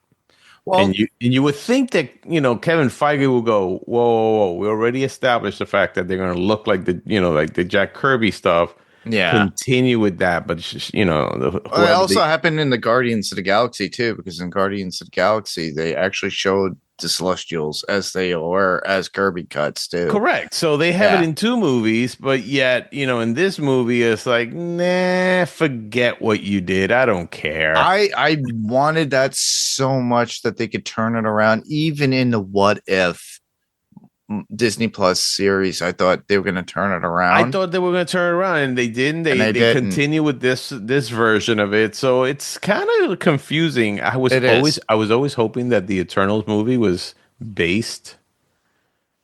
Well,
And you would think that, Kevin Feige will go, whoa, we already established the fact that they're going to look like like the Jack Kirby stuff.
yeah.
Continue with that, but
It also happened in the Guardians of the Galaxy too, because in Guardians of the Galaxy they actually showed the Celestials as they were as Kirby cuts too.
correct. So they have
Yeah.
it in 2 movies, but yet, in this movie, it's like, nah, forget what you did. I don't care.
I wanted that so much that they could turn it around, even in the What If Disney Plus series. I thought they were going to turn it around.
I thought they were going to turn it around, and they didn't. They
didn't.
continue with this version of it, so it's kind of confusing. I was always hoping that the Eternals movie was based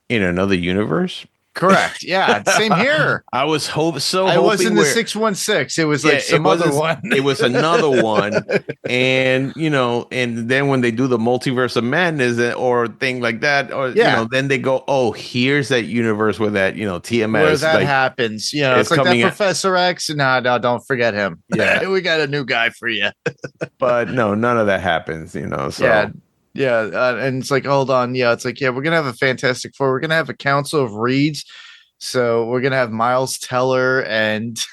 in another universe.
Correct. Yeah. Same here.
I was
I
hoping
wasn't the 616. It was like some other one.
It was another one, and and then when they do the multiverse of madness or thing like that, or then they go, oh, here's that universe where that TMS
Where that happens. It's like that Professor X. No, don't forget him.
Yeah,
we got a new guy for you.
But no, none of that happens. So.
Yeah, and it's like, hold on, it's like, we're gonna have a Fantastic Four. We're gonna have a Council of Reeds. So we're gonna have Miles Teller, and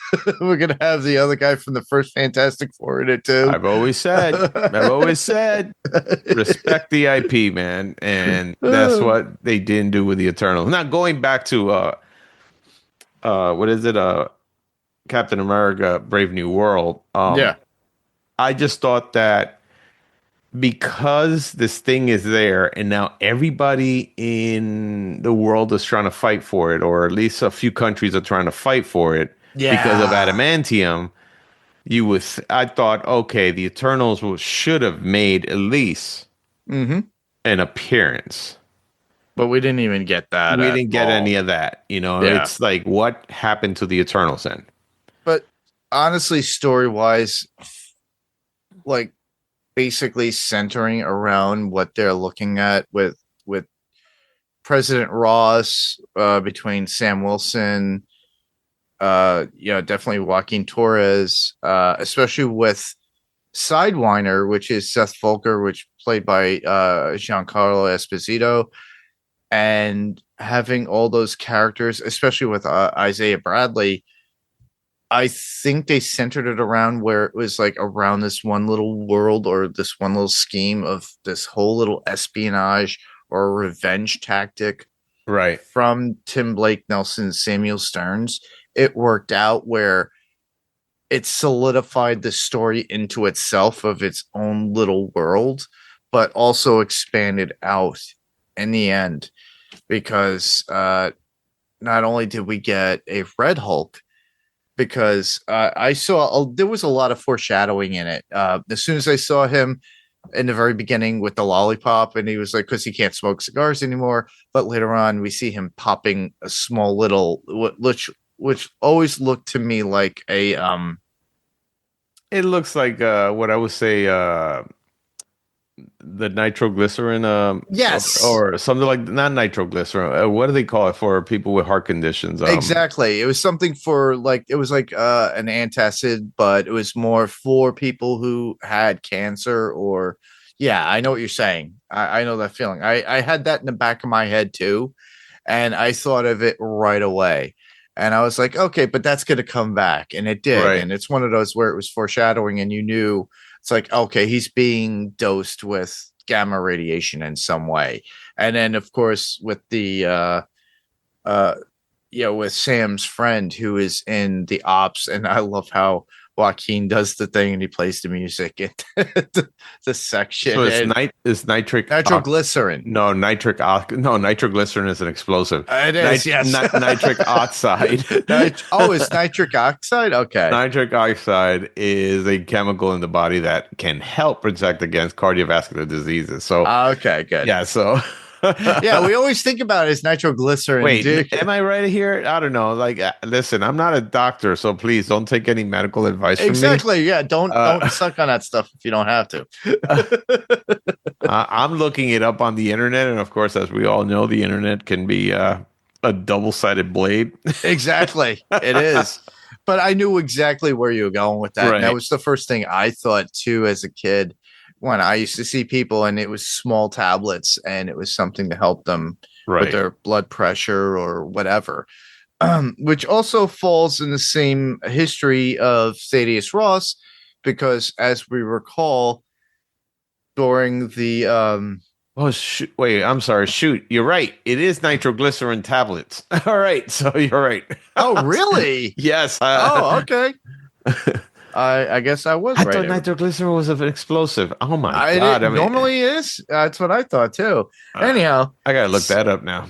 we're gonna have the other guy from the first Fantastic Four in it too.
I've always said, respect the IP, man, and that's what they didn't do with the Eternals. Now going back to what is it? Captain America: Brave New World. I just thought that, because this thing is there and now everybody in the world is trying to fight for it, or at least a few countries are trying to fight for it because of adamantium, I thought, okay, the Eternals should have made at least an appearance.
But we didn't even get that.
We didn't get any of that. It's like, what happened to the Eternals then?
But honestly, story-wise, like, basically centering around what they're looking at with President Ross, between Sam Wilson, definitely Joaquin Torres, especially with Sidewinder, which is Seth Volker, which played by Giancarlo Esposito, and having all those characters, especially with Isaiah Bradley. I think they centered it around where it was like around this one little world, or this one little scheme of this whole little espionage or revenge tactic,
right,
from Tim Blake Nelson, Samuel Stearns. It worked out where it solidified the story into itself of its own little world, but also expanded out in the end, because not only did we get a Red Hulk, because I saw there was a lot of foreshadowing in it. As soon as I saw him in the very beginning with the lollipop, and he was like, because he can't smoke cigars anymore. But later on, we see him popping a small little, which always looked to me like a.
It looks like what I would say. The nitroglycerin,
yes,
or something like, not nitroglycerin. What do they call it for people with heart conditions?
Exactly, it was something for like, it was like an antacid, but it was more for people who had cancer, or I know what you're saying. I know that feeling. I had that in the back of my head too, and I thought of it right away. And I was like, okay, but that's going to come back, and it did. Right. And it's one of those where it was foreshadowing, and you knew. It's like, okay, he's being dosed with gamma radiation in some way. And then, of course, with the, with Sam's friend who is in the ops. And I love how Joaquin does the thing and he plays the music in the section.
So it's
nitroglycerin.
Nitroglycerin is an explosive.
It is, yes.
Nitric oxide.
It's nitric oxide? Okay.
Nitric oxide is a chemical in the body that can help protect against cardiovascular diseases. So
okay, good.
Yeah, so
we always think about it as nitroglycerin.
Wait, am I right here? I don't know. Like, listen, I'm not a doctor, so please don't take any medical advice from me.
Exactly. Yeah, don't suck on that stuff if you don't have to.
I'm looking it up on the internet, and of course, as we all know, the internet can be a double-sided blade.
Exactly, it is. but I knew exactly where you were going with that. And that
Right.
was the first thing I thought too as a kid when I used to see people and it was small tablets and it was something to help them with
Right.
their blood pressure or whatever. Which also falls in the same history of Thaddeus Ross, because as we recall, during the
Oh, shoot. Wait, I'm sorry. Shoot. You're right. It is nitroglycerin tablets. All right. So you're right.
oh really?
Yes.
Oh, okay. I guess I was
I
right.
thought nitroglycerin was an explosive. Oh my
I
God.
didn't, normally is. That's what I thought too. Anyhow,
I got to look that up now.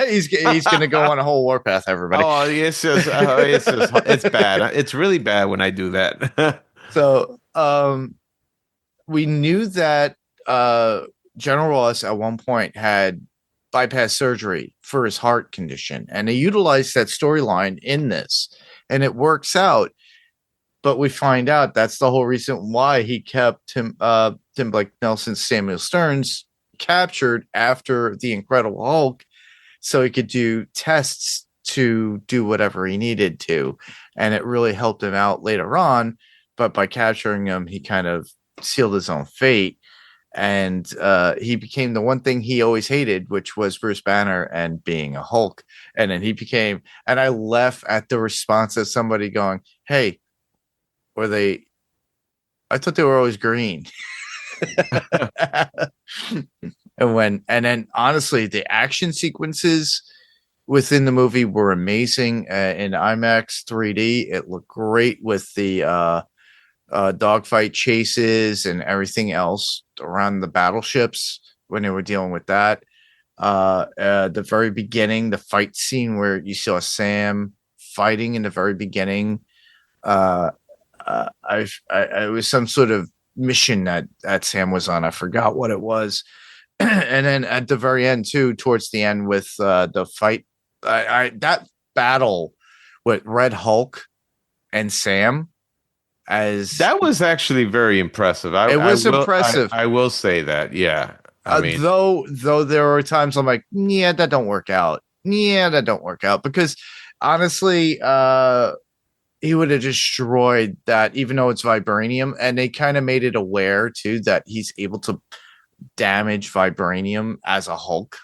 he's going to go on a whole warpath, everybody.
Oh, it's bad. It's really bad when I do that.
So, we knew that General Ross at one point had bypass surgery for his heart condition, and they utilized that storyline in this, and it works out. But we find out that's the whole reason why he kept Tim Blake Nelson, Samuel Stearns captured after the Incredible Hulk, so he could do tests to do whatever he needed to, and it really helped him out later on. But by capturing him, he kind of sealed his own fate, and he became the one thing he always hated, which was Bruce Banner and being a Hulk. And then he became, and I laugh at the response of somebody going, "Hey, were they? I thought they were always green." And then honestly, the action sequences within the movie were amazing in IMAX 3D. It looked great with the dogfight chases and everything else around the battleships when they were dealing with that. The very beginning, the fight scene where you saw Sam fighting in the very beginning. It was some sort of mission that Sam was on. I forgot what it was. And then at the very end too, towards the end with the fight, that battle with Red Hulk and Sam, as
That was actually very impressive.
impressive.
I will say that. Yeah. I mean,
though there were times I'm like, yeah, that don't work out. Yeah, that don't work out, because honestly, he would have destroyed that, even though it's vibranium, and they kind of made it aware too that he's able to damage vibranium as a Hulk,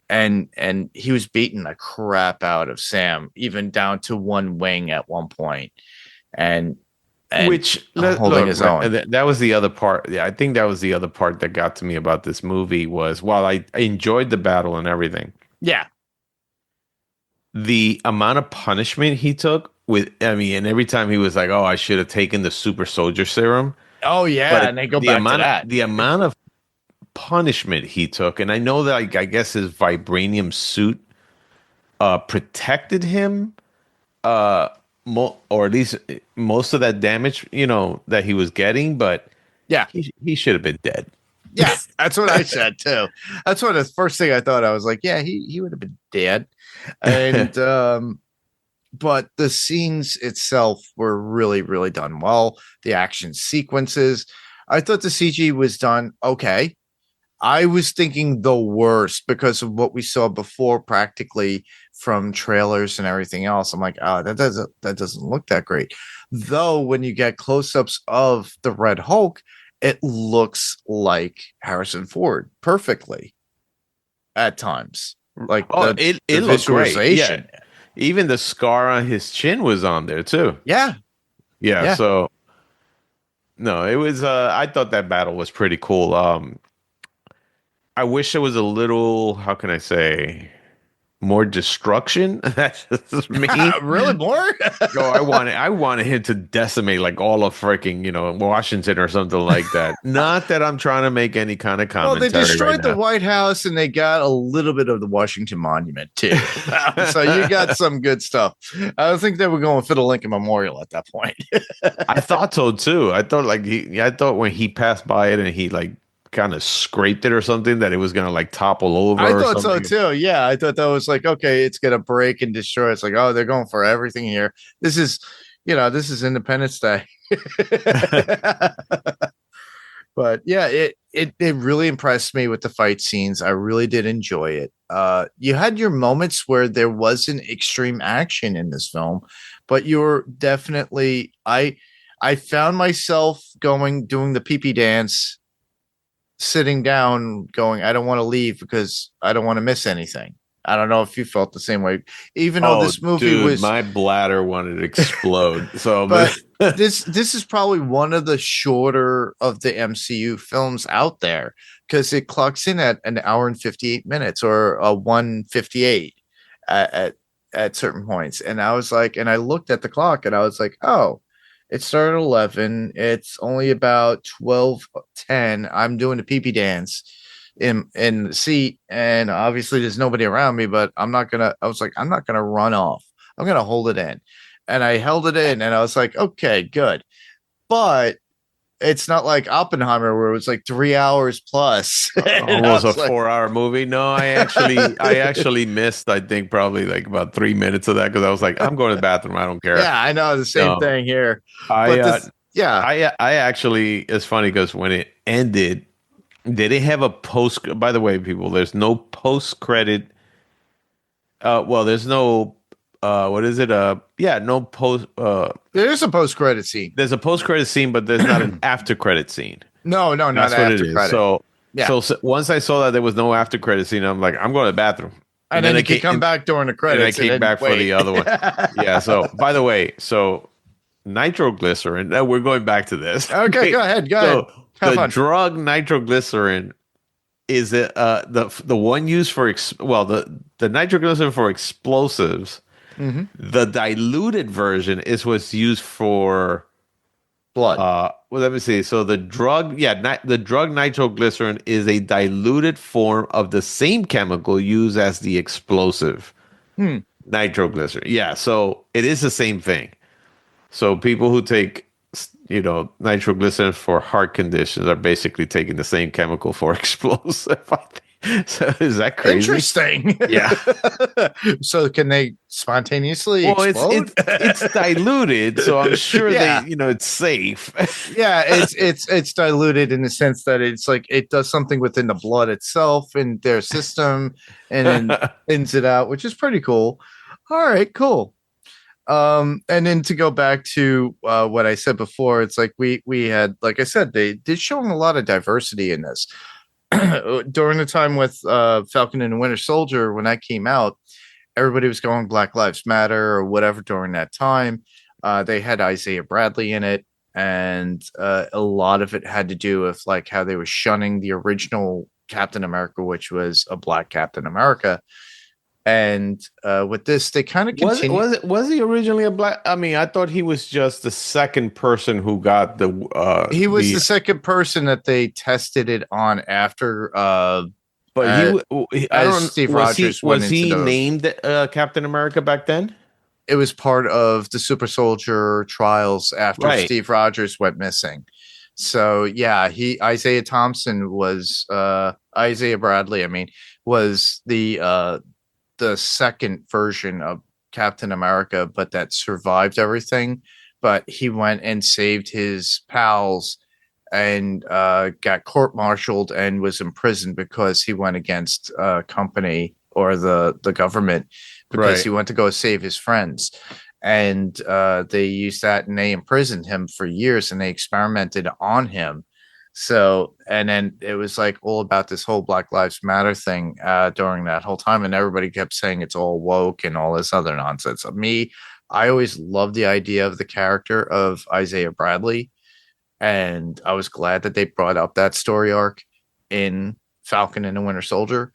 and he was beating the crap out of Sam, even down to one wing at one point, and
which
holding his own.
That was the other part. Yeah, I think that was the other part that got to me about this movie was, while I enjoyed the battle and everything,
yeah,
the amount of punishment he took and every time he was like, "Oh, I should have taken the super soldier serum."
oh yeah,
But
and they go back to that.
The amount of punishment he took, and I know that, like, I guess his vibranium suit protected him, or at least most of that damage, that he was getting, but
Yeah.
he should have been dead.
Yeah, that's what I said too. That's what the first thing I thought. I was like, yeah, he would have been dead. And but the scenes itself were really, really done well. The action sequences, I thought the CG was done okay. I was thinking the worst because of what we saw before, practically from trailers and everything else. I'm like, oh, that doesn't look that great. Though when you get close-ups of the Red Hulk, it looks like Harrison Ford perfectly at times. Like
it looked great. Yeah. Even the scar on his chin was on there too.
Yeah.
So no, it was I thought that battle was pretty cool. I wish there was a little, how can I say, more destruction. That's just me.
Really more?
No, I wanted him to decimate like all of freaking, Washington or something like that. Not that I'm trying to make any kind of commentary.
Well, they destroyed
right
the
now.
White House and they got a little bit of the Washington Monument too. So you got some good stuff. I think they were going for the Lincoln Memorial at that point.
I thought so too. I thought when he passed by it and he like kind of scraped it or something, that it was gonna like topple over.
I thought so too. Yeah, I thought that was like, okay, it's gonna break and destroy. It's like, oh, they're going for everything here. This is Independence Day. But yeah, it really impressed me with the fight scenes. I really did enjoy it. You had your moments where there wasn't extreme action in this film, but you're definitely I found myself doing the pee pee dance, sitting down, going, I don't want to leave because I don't want to miss anything. I don't know if you felt the same way, even though this movie
dude,
was
my bladder wanted to explode. So,
but this is probably one of the shorter of the MCU films out there because it clocks in at an hour and 58 minutes or a 158 at certain points. And I was like, and I looked at the clock and I was like, oh, it started at 11. It's only about 12:10. I'm doing the pee-pee dance in the seat, and obviously there's nobody around me, but I was like, I'm not gonna run off. I'm gonna hold it in. And I held it in and I was like, okay, good. But it's not like Oppenheimer where it was like 3 hours plus.
almost a 4-hour movie. No, I actually missed, I think, probably like about 3 minutes of that because I was like, I'm going to the bathroom. I don't care.
Yeah, I know the same thing here.
I actually, it's funny because when it ended, they didn't have a post. By the way, people, there's no post credit. Well, there's no. What is it? No post.
There's a post credit scene.
There's a post credit scene, but there's not an after credit scene.
No, not
That's what
after
it is.
credit.
So once I saw that there was no after credit scene, I'm like, I'm going to the bathroom.
And then you can come back during the credits.
And I came back for the other one. Yeah. So by the way, nitroglycerin. We're going back to this.
Okay, go ahead.
The drug nitroglycerin is the one used for the nitroglycerin for explosives.
Mm-hmm.
The diluted version is what's used for
blood.
Well, let me see. So the drug nitroglycerin is a diluted form of the same chemical used as the explosive nitroglycerin. Yeah, so it is the same thing. So people who take nitroglycerin for heart conditions are basically taking the same chemical for explosive. I think. So is that crazy?
Interesting.
Yeah.
So can they spontaneously explode?
It's diluted, so I'm sure it's safe.
Yeah, it's diluted in the sense that it's like it does something within the blood itself in their system and then thins it out, which is pretty cool. All right, cool. And then to go back to what I said before, it's like we had, like I said, they did showing a lot of diversity in this. During the time with Falcon and the Winter Soldier, when that came out, everybody was going Black Lives Matter or whatever during that time. They had Isaiah Bradley in it, and a lot of it had to do with like how they were shunning the original Captain America, which was a black Captain America. And with this, they kind of continue.
Was he originally a black? I mean, I thought he was just the second person who got the.
He was the second person that they tested it on after.
But I don't.
Steve Rogers
was he named Captain America back then?
It was part of the Super Soldier trials after
Right.
Steve Rogers went missing. So yeah, Isaiah Bradley. I mean, was the second version of Captain America, but that survived everything. But he went and saved his pals and got court-martialed and was imprisoned because he went against a company or the government because
Right.
he went to go save his friends. And they used that and they imprisoned him for years and they experimented on him. So, and then it was like all about this whole Black Lives Matter thing during that whole time. And everybody kept saying it's all woke and all this other nonsense. I always loved the idea of the character of Isaiah Bradley. And I was glad that they brought up that story arc in Falcon and the Winter Soldier.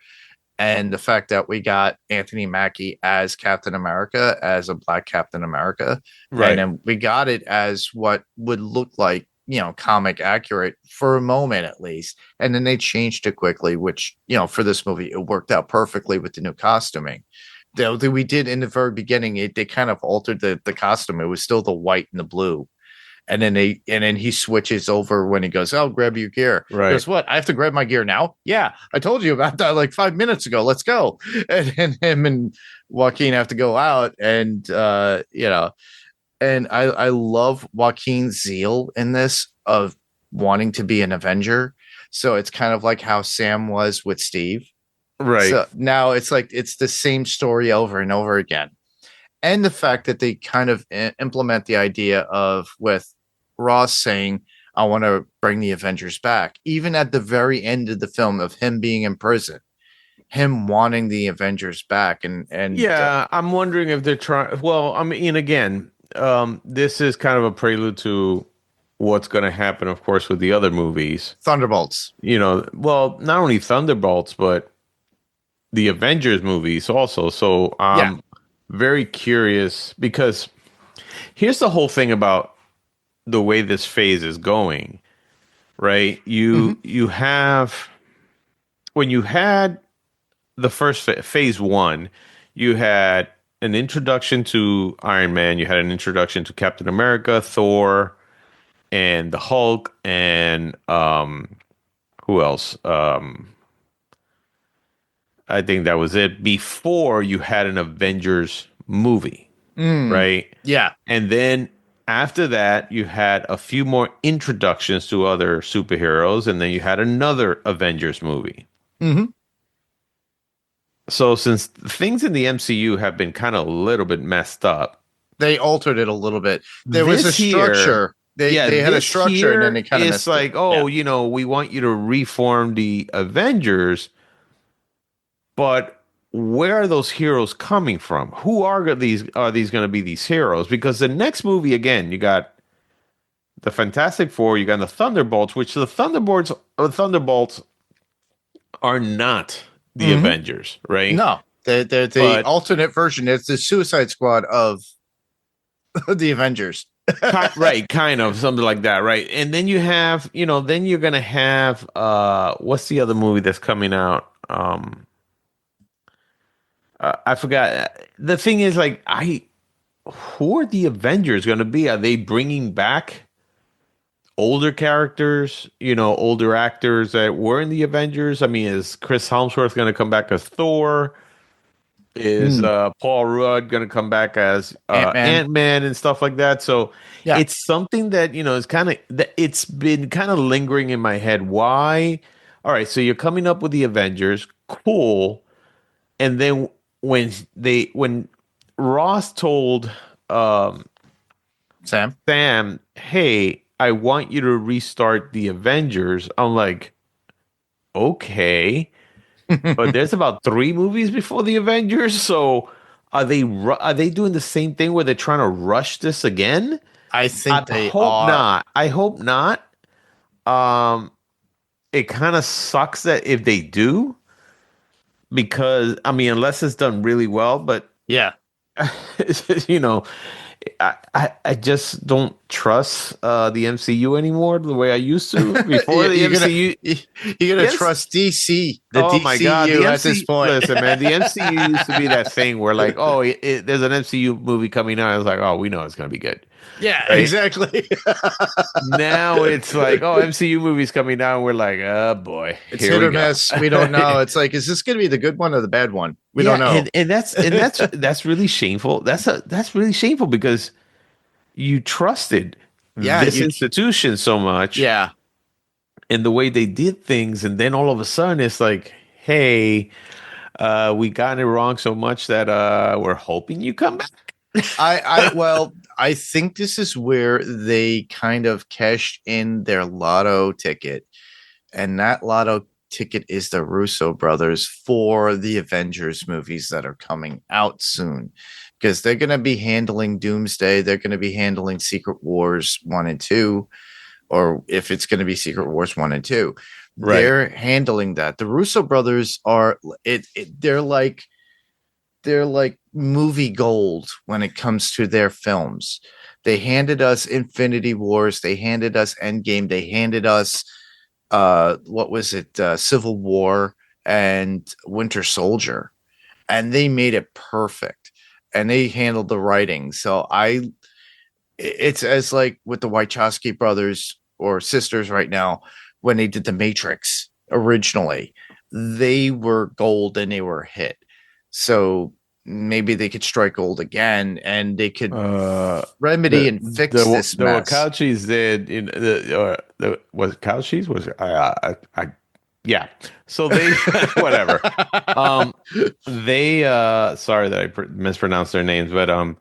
And the fact that we got Anthony Mackie as Captain America, as a black Captain America.
Right.
And then we got it as what would look like, comic accurate for a moment at least. And then they changed it quickly, which, for this movie, it worked out perfectly with the new costuming. Though we did in the very beginning, they kind of altered the costume. It was still the white and the blue. And then he switches over when he goes, "Oh, grab your gear."
Right.
Guess what? I have to grab my gear now. Yeah, I told you about that like 5 minutes ago. Let's go. And him and Joaquin have to go out, and and I love Joaquin's zeal in this of wanting to be an Avenger. So it's kind of like how Sam was with Steve.
Right.
So now it's like it's the same story over and over again. And the fact that they kind of implement the idea of with Ross saying, I want to bring the Avengers back, even at the very end of the film of him being in prison, him wanting the Avengers back. And
yeah, I'm wondering if they're trying. Well, I mean, again, this is kind of a prelude to what's going to happen, of course, with the other movies.
Thunderbolts.
Well, not only Thunderbolts, but the Avengers movies also. So I'm very curious because here's the whole thing about the way this phase is going, right? You have, when you had the first phase one, you had an introduction to Iron Man, you had an introduction to Captain America, Thor, and the Hulk, and who else? I think that was it. Before you had an Avengers movie, right?
Yeah.
And then after that, you had a few more introductions to other superheroes, and then you had another Avengers movie.
Mm-hmm.
So since things in the MCU have been kind of a little bit messed up,
they altered it a little bit. There was a structure. They had a structure, and then they kind of
it's like, we want you to reform the Avengers, but where are those heroes coming from? Who are these? Are these going to be these heroes? Because the next movie, again, you got the Fantastic Four, you got the Thunderbolts, which the Thunderbolts are not the Avengers, right?
No, they're the alternate version. It's the Suicide Squad of the Avengers.
Right, kind of something like that, right? And then you have, then you're gonna have what's the other movie that's coming out? I forgot. The thing is, like, who are the Avengers going to be? Are they bringing back older characters, older actors that were in the Avengers? I mean, is Chris Hemsworth going to come back as Thor? Is Paul Rudd going to come back as Ant-Man and stuff like that? So it's something that, is kind of, it's been kind of lingering in my head. Why? All right, so you're coming up with the Avengers. Cool. And then when Ross told
Sam,
hey, I want you to restart the Avengers, I'm like, okay, but there's about 3 movies before the Avengers, so are they doing the same thing where they're trying to rush this again?
I think
I hope not. It kind of sucks that if they do, because I mean, unless it's done really well, but
yeah,
I just don't trust the MCU anymore the way I used to before the MCU.
You're gonna trust DC.
My God, at this point. Listen, man, the MCU used to be that thing where, like, there's an MCU movie coming out. I was like, we know it's gonna be good.
Yeah, right? Exactly.
Now it's like, MCU movies coming out. We're like, oh boy,
it's hit or miss. We don't know. It's like, is this going to be the good one or the bad one? We don't know.
And that's really shameful. That's really shameful because you trusted this institution so much.
Yeah.
And the way they did things, and then all of a sudden it's like, hey, we got it wrong so much that we're hoping you come back.
I think this is where they kind of cashed in their lotto ticket, and that lotto ticket is the Russo brothers for the Avengers movies that are coming out soon, because they're going to be handling Doomsday, they're going to be handling Secret Wars 1 and 2, or if it's going to be Secret Wars 1 and 2, they're handling that. The Russo brothers are they're like movie gold when it comes to their films. They handed us Infinity Wars, they handed us Endgame, they handed us Civil War and Winter Soldier, and they made it perfect, and they handled the writing. So it's as like with the Wachowski brothers or sisters right now, when they did The Matrix originally, they were gold and they were a hit. So maybe they could strike gold again, and they could
the,
remedy and fix this
the
mess.
Wachowskis did, you know, was it Wachowskis? Was yeah. So they whatever. They sorry that I mispronounced their names, but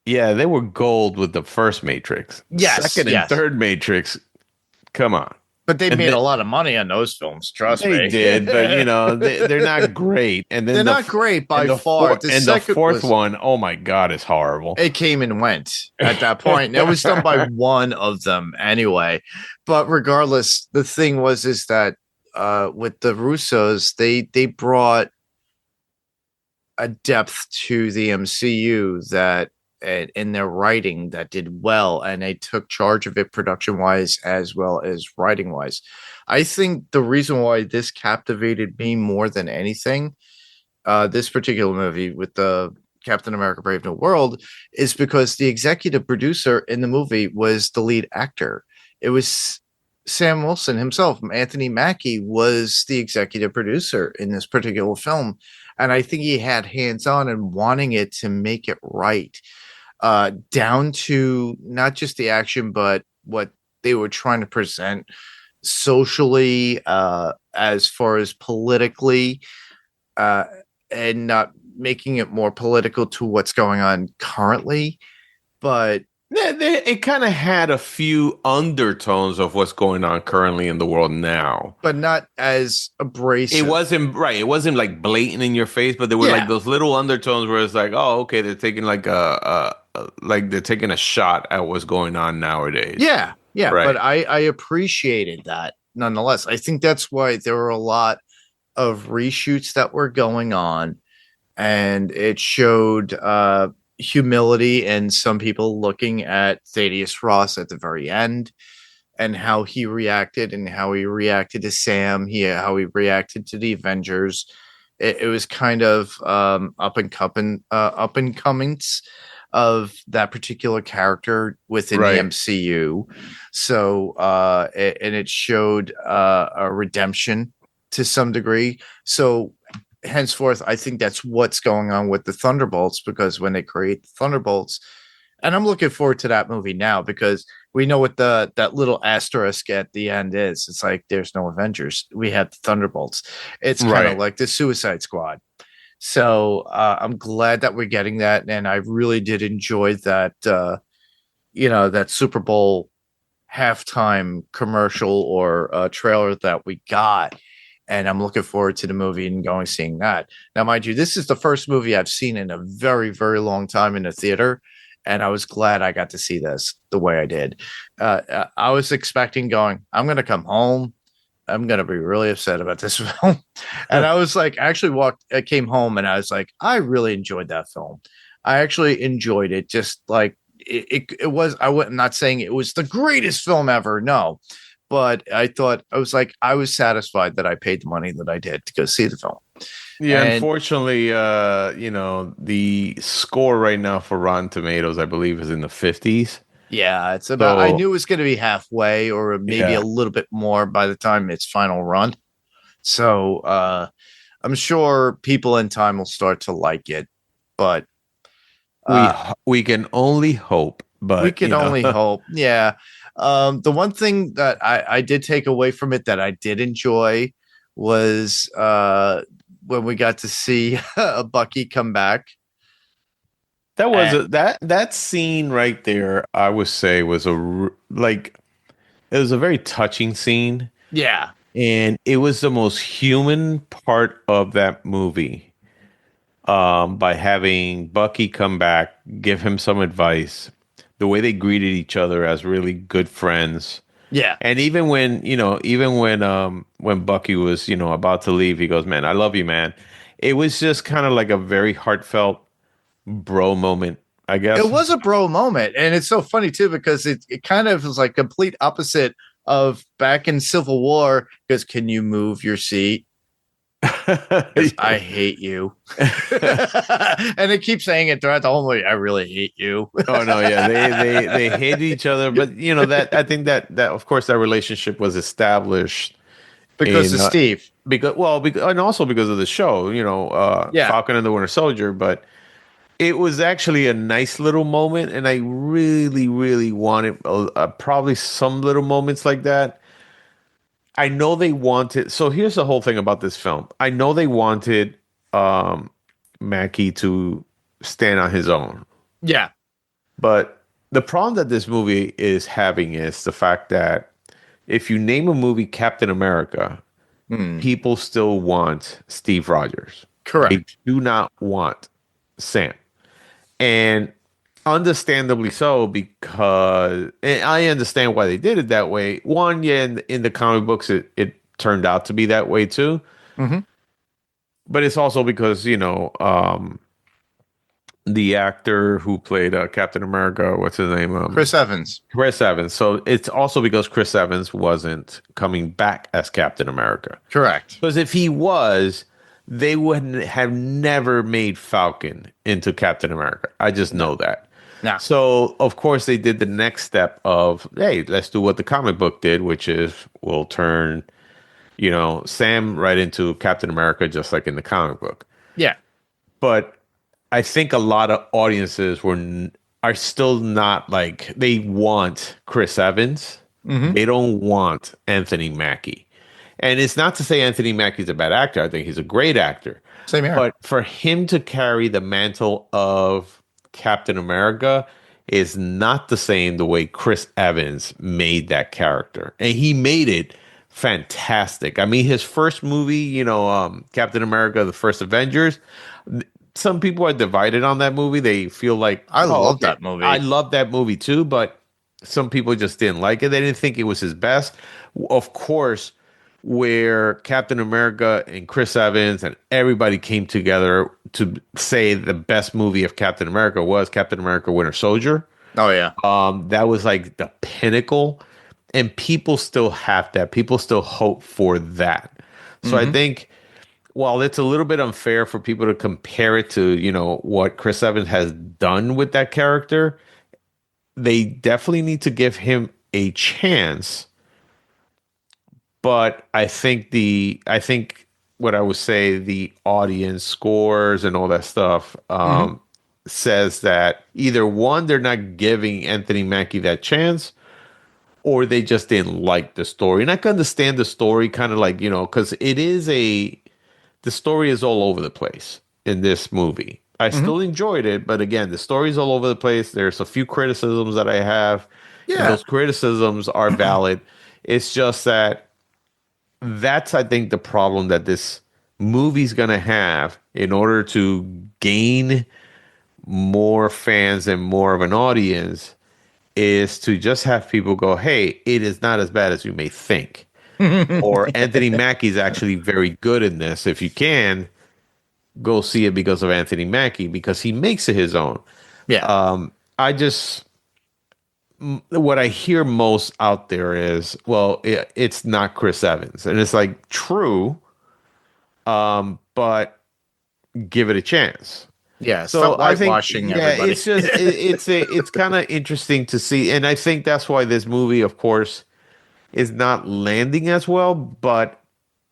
yeah, they were gold with the first Matrix.
Yes,
Second and third Matrix. Come on.
But they
And
made a lot of money on those films. Trust me,
They did, but you know they're not great. And then
they're not great by
the
far.
The fourth one, oh my god, is horrible.
It came and went at that point. It was done by one of them anyway. But regardless, the thing is that with the Russos, they brought a depth to the MCU that in their writing that did well, and they took charge of it production wise as well as writing wise. I think the reason why this captivated me more than anything, this particular movie with the Captain America Brave New World, is because the executive producer in the movie was the lead actor. It was Sam Wilson himself. Anthony Mackie was the executive producer in this particular film, and I think he had hands on and wanting it to make it right. Down to not just the action, but what they were trying to present socially, as far as politically, and not making it more political to what's going on currently. But
it kind of had a few undertones of what's going on currently in the world now,
but not as abrasive.
It wasn't right. It wasn't like blatant in your face, but there were like those little undertones where it's like, oh, okay, they're taking like they're taking a shot at what's going on nowadays.
Yeah.
Right.
But I appreciated that nonetheless. I think that's why there were a lot of reshoots that were going on, and it showed humility and some people looking at Thaddeus Ross at the very end and how he reacted to Sam, how he reacted to the Avengers. It was kind of up and comings of that particular character within the MCU. So and it showed a redemption to some degree. So henceforth, I think that's what's going on with the Thunderbolts, because when they create the Thunderbolts, and I'm looking forward to that movie now, because we know what that little asterisk at the end is. It's like there's no Avengers. We have the Thunderbolts. It's kind of like the Suicide Squad. So I'm glad that we're getting that, and I really did enjoy that. That Super Bowl halftime commercial or trailer that we got. And I'm looking forward to the movie and seeing that. Now, mind you, this is the first movie I've seen in a very, very long time in the theater. And I was glad I got to see this the way I did. I was expecting I'm going to come home. I'm going to be really upset about this film. And I was like, I came home and I was like, I really enjoyed that film. I actually enjoyed it. Just like it was, I'm not saying it was the greatest film ever. No. But I was satisfied that I paid the money that I did to go see the film.
Yeah, unfortunately, the score right now for Rotten Tomatoes, I believe, is in the 50s.
Yeah, it's about. I knew it was going to be halfway, or maybe a little bit more by the time its final run. So I'm sure people in time will start to like it, but
we can only hope. But
we can only hope. Yeah. The one thing that I did take away from it that I did enjoy was when we got to see Bucky come back.
That was that scene right there, I would say, was it was a very touching scene.
Yeah.
And it was the most human part of that movie. By having Bucky come back, give him some advice, the way they greeted each other as really good friends.
Yeah.
And even when Bucky was, about to leave, he goes, "Man, I love you, man." It was just kind of like a very heartfelt bro moment, I guess.
It was a bro moment. And it's so funny too, because it kind of was like complete opposite of back in Civil War, because can you move your seat? I hate you. And they keep saying it throughout the whole movie. I really hate you.
Oh no, yeah, they hated each other, but that I think that of course that relationship was established
Because of Steve.
because and also because of the show,
Yeah.
Falcon and the Winter Soldier. But it was actually a nice little moment, and I really, really wanted probably some little moments like that. I know they wanted. So here's the whole thing about this film. I know they wanted Mackie to stand on his own,
Yeah.
but the problem that this movie is having is the fact that if you name a movie Captain America, people still want Steve Rogers.
Correct.
They do not want Sam. And understandably so, because and I understand why they did it that way. One, yeah, in the comic books, it turned out to be that way too.
Mm-hmm.
But it's also because, the actor who played Captain America, what's his name?
Chris Evans.
Chris Evans. So it's also because Chris Evans wasn't coming back as Captain America.
Correct.
Because if he was, they wouldn't have never made Falcon into Captain America. I just know that.
No.
So, of course, they did the next step of, hey, let's do what the comic book did, which is we'll turn, Sam right into Captain America, just like in the comic book.
Yeah.
But I think a lot of audiences are still not like, they want Chris Evans.
Mm-hmm.
They don't want Anthony Mackie. And it's not to say Anthony Mackie's a bad actor. I think he's a great actor.
Same here.
But for him to carry the mantle of Captain America is not the same the way Chris Evans made that character. And he made it fantastic. I mean, his first movie, Captain America, the First Avengers, some people are divided on that movie. They feel like,
I love that movie.
I love that movie too, but some people just didn't like it. They didn't think it was his best. Of course, where Captain America and Chris Evans and everybody came together to say the best movie of Captain America was Captain America Winter Soldier.
Oh, yeah.
That was like the pinnacle. And people still have that. People still hope for that. So I think while it's a little bit unfair for people to compare it to, what Chris Evans has done with that character, they definitely need to give him a chance. But I think what I would say the audience scores and all that stuff says that either one, they're not giving Anthony Mackie that chance, or they just didn't like the story. And I can understand the story kind of like, because the story is all over the place in this movie. I still enjoyed it, but again, the story's all over the place. There's a few criticisms that I have.
Yeah.
And those criticisms are valid. It's just that's, I think, the problem that this movie's going to have in order to gain more fans and more of an audience is to just have people go, hey, it is not as bad as you may think. Or Anthony Mackie's actually very good in this. If you can, go see it because of Anthony Mackie, because he makes it his own.
Yeah.
What I hear most out there is, well, it's not Chris Evans. And it's like, true, but give it a chance.
Yeah.
So
I think, everybody.
it's just, it's kind of interesting to see. And I think that's why this movie, of course, is not landing as well. But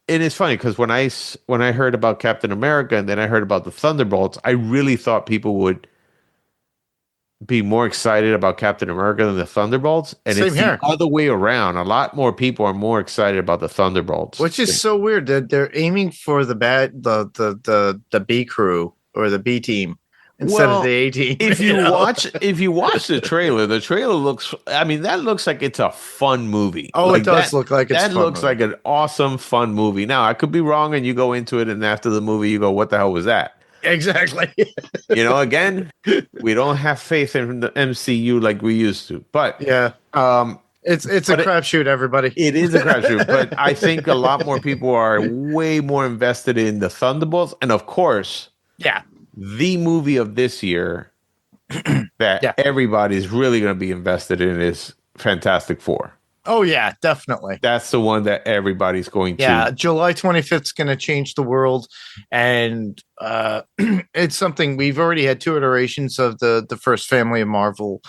and it's funny because when I heard about Captain America and then I heard about the Thunderbolts, I really thought people would be more excited about Captain America than the Thunderbolts, and
Same
it's
here.
the other way around. A lot more people are more excited about the Thunderbolts,
Which is so weird that they're aiming for the B crew or the B team instead of the A team.
If you watch the trailer looks. I mean, that looks like it's a fun movie.
Oh,
like
it does look like it's
that
fun
looks
movie.
like an awesome fun movie. Now I could be wrong, and you go into it, and after the movie, you go, "What the hell was that?"
Exactly.
Again, we don't have faith in the MCU like we used to. But
Yeah. It's a crapshoot, everybody.
it is a crapshoot. But I think a lot more people are way more invested in the Thunderbolts, and of course,
Yeah.
the movie of this year that everybody's really going to be invested in is Fantastic Four.
Oh yeah, definitely.
That's the one that everybody's going to.
Yeah, July 25th is going to change the world, and it's something we've already had 2 iterations of the first family of Marvel,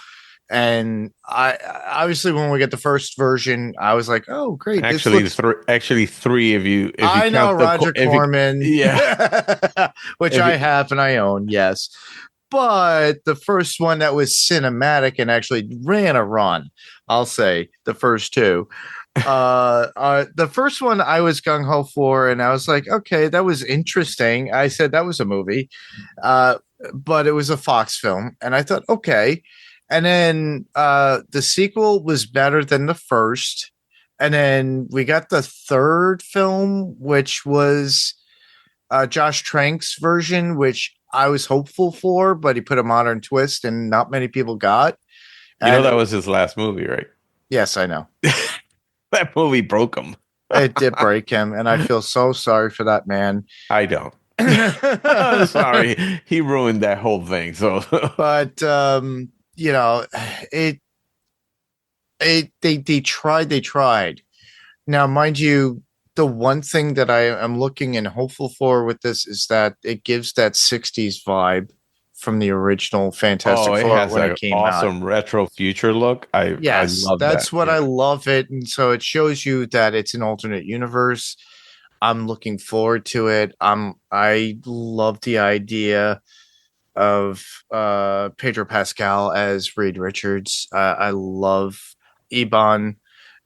And I obviously when we get the first version, I was like, "Oh, great!"
Actually, actually three. If you
I know
count the
Roger Corman,
yeah,
which
If
I
you-
have and I own, yes. But the first one that was cinematic and actually ran a run, I'll say the first two. The first one I was gung ho for, and I was like, okay, that was interesting. I said that was a movie, but it was a Fox film, and I thought, okay. And then the sequel was better than the first, and then we got the third film, which was Josh Trank's version, which I was hopeful for, but he put a modern twist, and not many people got.
you know
And-
that was his last movie, right?
yes, I know.
That movie broke him.
It did break him, and I feel so sorry for that man.
I don't. I'm sorry, he ruined that whole thing. So
But you know, they tried. Now, mind you, the one thing that I am looking and hopeful for with this is that it gives that 60s vibe from the original Fantastic
it
Four
has
when
an
it came out.
awesome retro future look.
Yes,
I love
that's
that.
what
Yeah.
I love it. And so it shows you that it's an alternate universe. I'm looking forward to it. I love the idea of Pedro Pascal as Reed Richards. I love Eban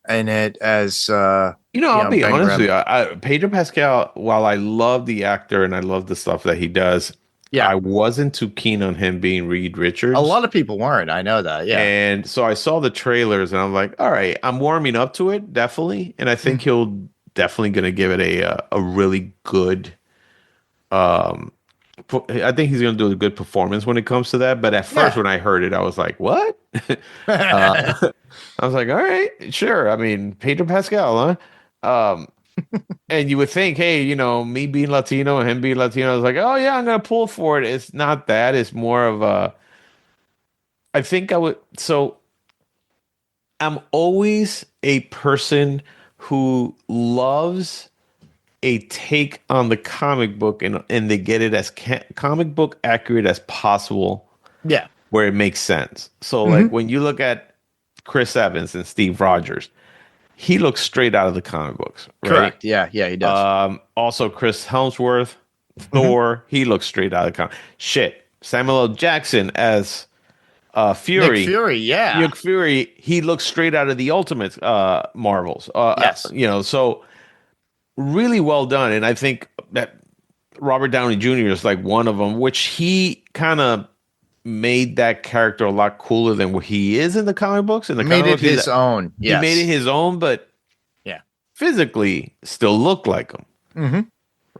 in it as
I'll
Yeah,
be
Ben
honest
Grimm.
with you. Pedro Pascal, while I love the actor and I love the stuff that he does,
Yeah.
I wasn't too keen on him being Reed Richards.
a lot of people weren't. I know that. Yeah.
And so I saw the trailers and I'm like, all right, I'm warming up to it, definitely. And I think he'll definitely going to give it a really good I think he's going to do a good performance when it comes to that. But at first,
Yeah.
when I heard it, I was like, what? I was like, all right, sure. I mean, Pedro Pascal, huh? And you would think, hey, me being Latino and him being Latino, I was like, oh yeah, I'm gonna pull for it. It's not that. It's more of a. I think I would. So, I'm always a person who loves a take on the comic book, and they get it as comic book accurate as possible,
Yeah.
where it makes sense. So, like when you look at Chris Evans and Steve Rogers, he looks straight out of the comic books, right?
Correct. Yeah. Yeah. He does.
Also, Chris Helmsworth, Thor, he looks straight out of the comic. Shit, Samuel L. Jackson as Fury.
Nick Fury. Yeah.
Nick Fury, he looks straight out of the Ultimate Marvels.
Yes.
So really well done. And I think that Robert Downey Jr. is like one of them, which he kind of made that character a lot cooler than what he is in the comic books. In the
made
comic
it
books, he's
his own. Yes.
He made it his own, but
Yeah.
physically still looked like him.
Mm-hmm.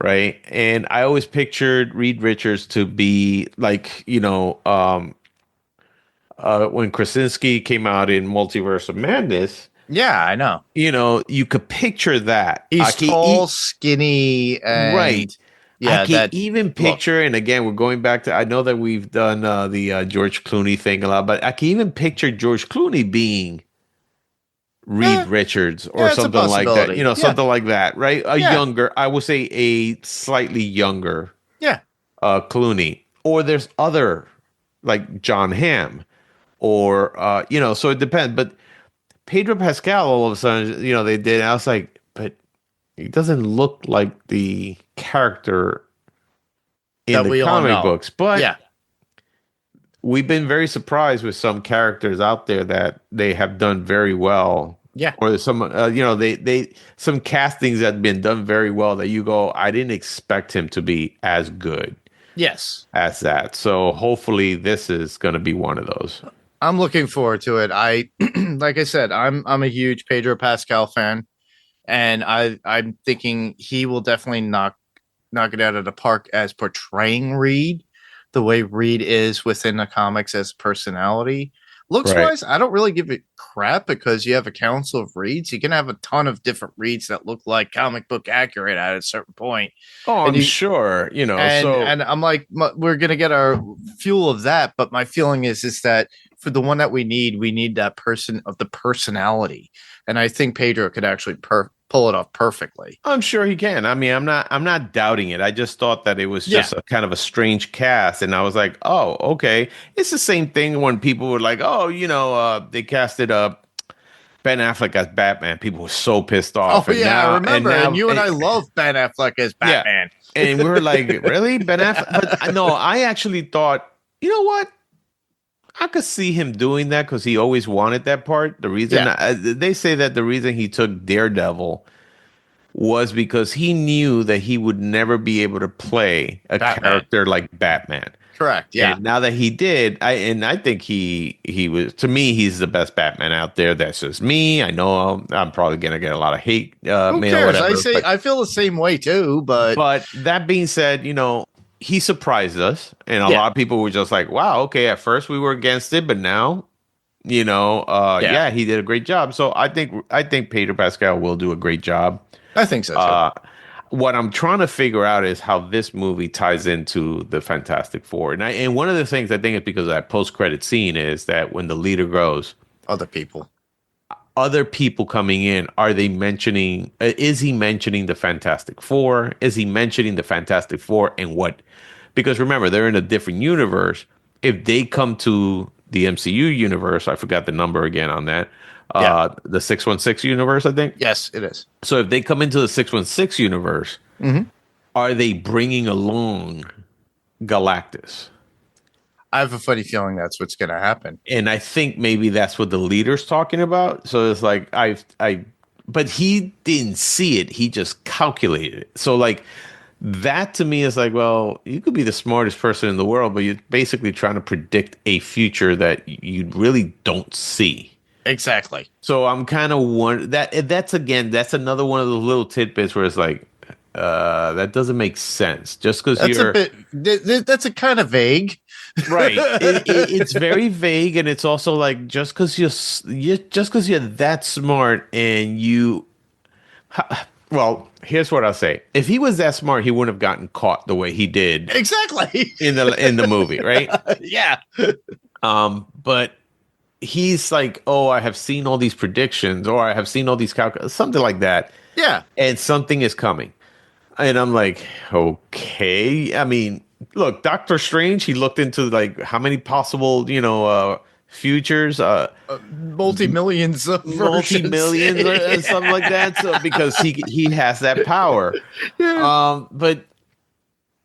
Right. And I always pictured Reed Richards to be like, when Krasinski came out in Multiverse of Madness,
Yeah, I know.
you could picture that.
He's
I can
tall, skinny, and
right.
Yeah,
I can
that
even picture, and again, we're going back to, I know that we've done the George Clooney thing a lot, but I can even picture George Clooney being Reed Richards or
it's a
something like that.
possibility. Yeah.
Something like that, right? A
Yeah.
younger, I would say a slightly younger
yeah,
Clooney. Or there's other, like John Hamm, or, so it depends. But Pedro Pascal, all of a sudden, they did. I was like, but he doesn't look like the character in
That
the
we all
comic
know.
books. But
yeah,
we've been very surprised with some characters out there that they have done very well.
yeah.
Or there's some, they some castings that have been done very well that you go, I didn't expect him to be as good
Yes.
as that. So hopefully this is going to be one of those.
I'm looking forward to it. I like I said, I'm a huge Pedro Pascal fan, and I'm thinking he will definitely knock it out of the park as portraying Reed the way Reed is within the comics as personality. Looks
Right.
wise, I don't really give it crap because you have a council of Reeds. You can have a ton of different Reeds that look like comic book accurate at a certain point.
Oh,
And
I'm sure,
And I'm like, we're gonna get our fuel of that. But my feeling is that for the one that we need that person of the personality, and I think Pedro could actually pull it off perfectly.
I'm sure he can. I mean, I'm not doubting it. I just thought that it was just a kind of a strange cast, and I was like, oh, okay. It's the same thing when people were like, oh, they casted Ben Affleck as Batman. People were so pissed off.
Oh yeah, I remember. And you and I love Ben Affleck as Batman.
Yeah. And we were like, really, Ben Affleck? But no, I actually thought, you know what? I could see him doing that because he always wanted that part. The reason they say that the reason he took Daredevil was because he knew that he would never be able to play a character like Batman.
Correct. Yeah.
And now that he did, I think he was, to me, he's the best Batman out there. That's just me. I know I'm probably gonna get a lot of hate.
Who cares? Whatever, I feel the same way too. But
that being said, he surprised us, and a lot of people were just like, "Wow, okay." At first, we were against it, but now, he did a great job. So I think Pedro Pascal will do a great job.
I think so too.
What I'm trying to figure out is how this movie ties into the Fantastic Four, and one of the things I think is because of that post-credit scene is that when the leader goes, other people coming in, are they mentioning? Is he mentioning the Fantastic Four? Is he mentioning the Fantastic Four and what? Because remember, they're in a different universe. If they come to the MCU universe, I forgot the number again on that. The 616 universe, I think.
Yes, it is.
So if they come into the 616 universe, are they bringing along Galactus?
I have a funny feeling that's what's going to happen.
And I think maybe that's what the leader's talking about. So it's like, but he didn't see it. He just calculated it. So like that to me is like, well, you could be the smartest person in the world, but you're basically trying to predict a future that you really don't see.
Exactly.
So I'm kind of wondering that's another one of those little tidbits where it's like, that doesn't make sense. Just because
that's a kind of vague,
right? It's very vague, and it's also like just because you're that smart and well, here's what I'll say: if he was that smart, he wouldn't have gotten caught the way he did.
Exactly
in the movie, right?
Yeah.
But he's like, oh, I have seen all these predictions, or I have seen all these something like that.
Yeah.
And something is coming. And I'm like, okay. I mean, look, Doctor Strange, he looked into like how many possible, futures,
multi-millions of
multi-millions or something like that. So because he has that power. Yeah. But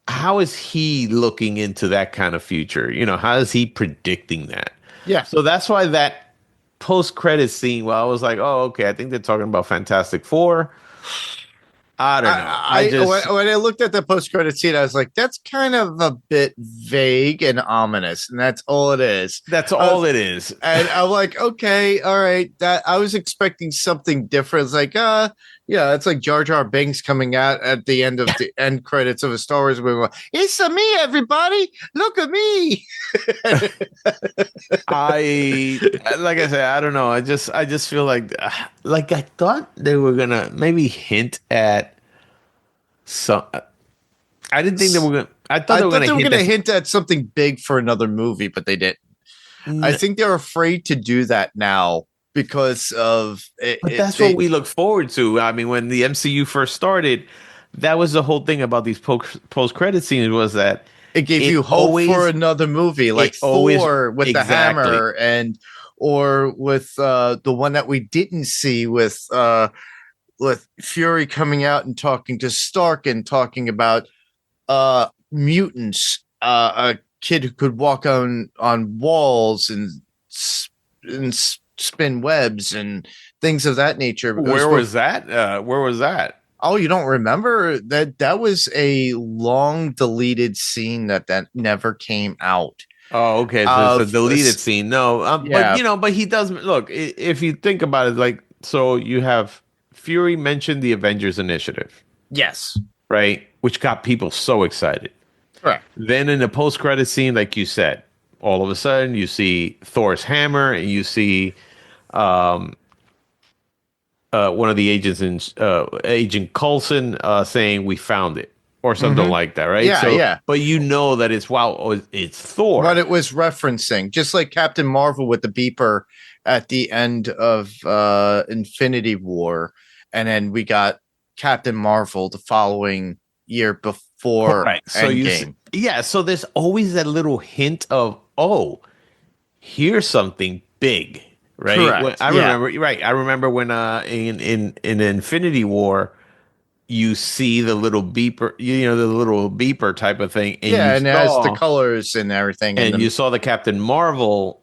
how is he looking into that kind of future? How is he predicting that?
Yeah.
So that's why that post-credit scene, I was like, oh, okay, I think they're talking about Fantastic Four. I don't know.
When I looked at the post-credit scene, I was like, that's kind of a bit vague and ominous, and that's all it is.
That's all it is.
And I'm like, okay, all right. That I was expecting something different. It's like, it's like Jar Jar Binks coming out at the end of the end credits of a Star Wars movie. It's me, everybody. Look at me.
Like I said, I don't know. I just feel like I thought they were gonna maybe hint at some. I didn't think they were gonna. I thought they were gonna
hint at something big for another movie, but they didn't. I think they're afraid to do that now because of it.
But that's what we look forward to. I mean, when the MCU first started, that was the whole thing about these post-credit scenes was that
it gave you hope for another movie, like Thor with the hammer, or with the one that we didn't see with Fury coming out and talking to Stark and talking about mutants, a kid who could walk on walls and spin webs and things of that nature.
Where was that?
Oh, you don't remember that? That was a long deleted scene that never came out.
Oh, okay. So it's a deleted scene. No, but he does look. If you think about it, like, so you have Fury mentioned the Avengers Initiative.
Yes.
Right, which got people so excited.
Right.
Then in the post-credit scene, like you said, all of a sudden you see Thor's hammer, and you see one of the agents in Agent Coulson saying, "We found it," or something like that, right?
Yeah.
But that it's Thor.
What it was referencing, just like Captain Marvel with the beeper at the end of Infinity War, and then we got Captain Marvel the following year before
Right. So
Endgame.
so there's always that little hint of, oh, here's something big, right?
Correct.
When, I remember when in Infinity War, you see the little beeper, the little beeper type of thing, and
And it has the colors and everything,
and you saw the Captain Marvel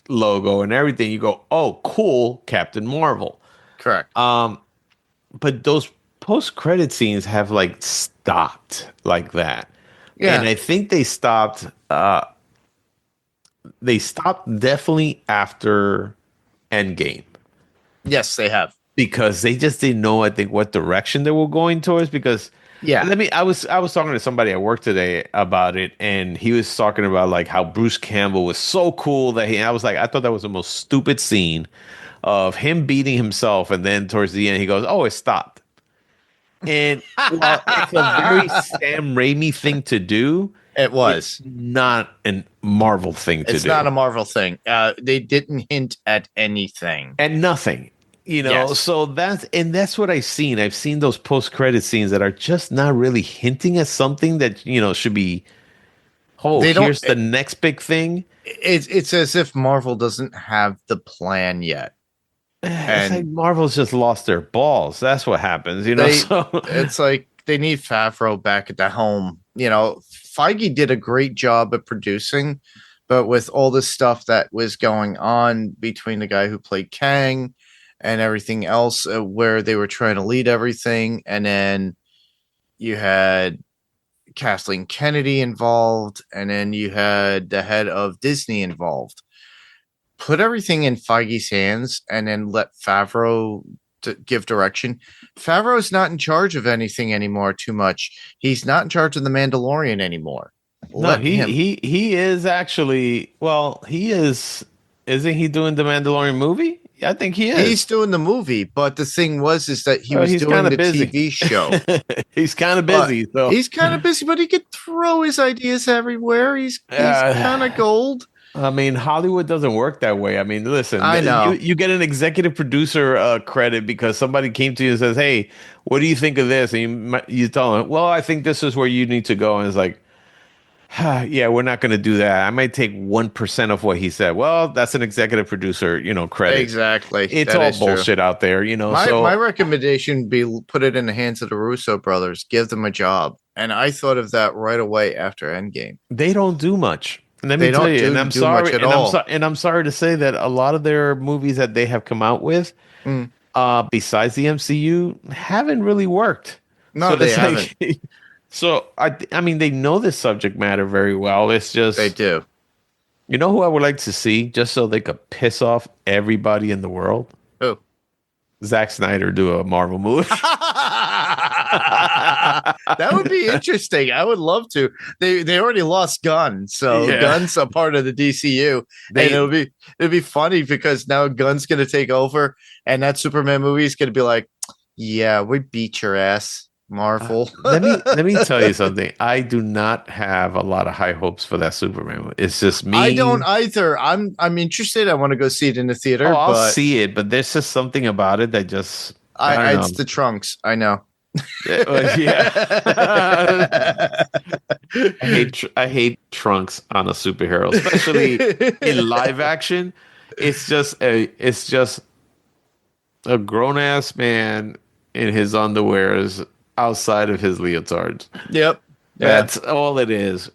logo and everything. You go, oh, cool, Captain Marvel.
correct.
But those post-credit scenes have like stopped like that.
Yeah.
And I think they stopped definitely after Endgame,
Yes, they have.
because they just didn't know, I think, what direction they were going towards. Because I was talking to somebody at work today about it, and he was talking about like how Bruce Campbell was so cool that I was like, I thought that was the most stupid scene of him beating himself, and then towards the end he goes, oh, it stopped. And while it's a very Sam Raimi thing to do,
It was.
it's not a Marvel thing to do.
It's not a Marvel thing. They didn't hint at anything.
And nothing,
Yes.
So that's what I've seen. I've seen those post-credit scenes that are just not really hinting at something that should be,
They don't-
here's the next big thing.
It's as if Marvel doesn't have the plan yet.
It's like Marvel's just lost their balls. That's what happens, so
It's like they need Favreau back at the helm. Feige did a great job at producing, but with all the stuff that was going on between the guy who played Kang and everything else, where they were trying to lead everything, and then you had Kathleen Kennedy involved, and then you had the head of Disney involved. Put everything in Feige's hands and then let Favreau give direction. Favreau's not in charge of anything anymore too much. He's not in charge of The Mandalorian anymore.
no, he is actually, he is. Isn't he doing the Mandalorian movie? I think he is.
He's doing the movie, but the thing was that he was
he's
doing
kinda
the
busy.
TV show.
He's kind of busy. So
He's kind of busy, but he could throw his ideas everywhere. He's kind of gold.
I mean, Hollywood doesn't work that way. I mean, listen,
I know.
you get an executive producer credit because somebody came to you and says, "Hey, what do you think of this?" And you tell them, "Well, I think this is where you need to go." And it's like, yeah, we're not going to do that. I might take 1% of what he said. Well, that's an executive producer, credit.
Exactly.
It's
That
all
is true.
bullshit out there,
My recommendation would be put it in the hands of the Russo brothers. Give them a job. And I thought of that right away after Endgame.
They don't do much. Let me
They
tell
don't
you,
do
and I'm
much
sorry,
at all.
and I'm sorry to say that a lot of their movies that they have come out with, besides the MCU, haven't really worked.
No,
So
they
it's
haven't.
So I mean, they know this subject matter very well. It's just
They do.
You know who I would like to see, just so they could piss off everybody in the world?
Who?
Zack Snyder do a Marvel movie.
That would be interesting. I would love to. They already lost Gunn, so
Yeah.
Gunn's a part of the DCU. And it'll be funny because now Gunn's gonna take over, and that Superman movie is gonna be like, yeah, we beat your ass, Marvel.
let me tell you something. I do not have a lot of high hopes for that Superman movie. It's just me.
I don't either. I'm interested. I want to go see it in the theater.
Oh, I'll
but
see it, but there's just something about it that just I don't
it's
know.
the trunks. I know.
Yeah. I hate Trunks on a superhero, especially in live action. It's just a grown ass man in his underwears outside of his leotards.
Yep.
That's all it is.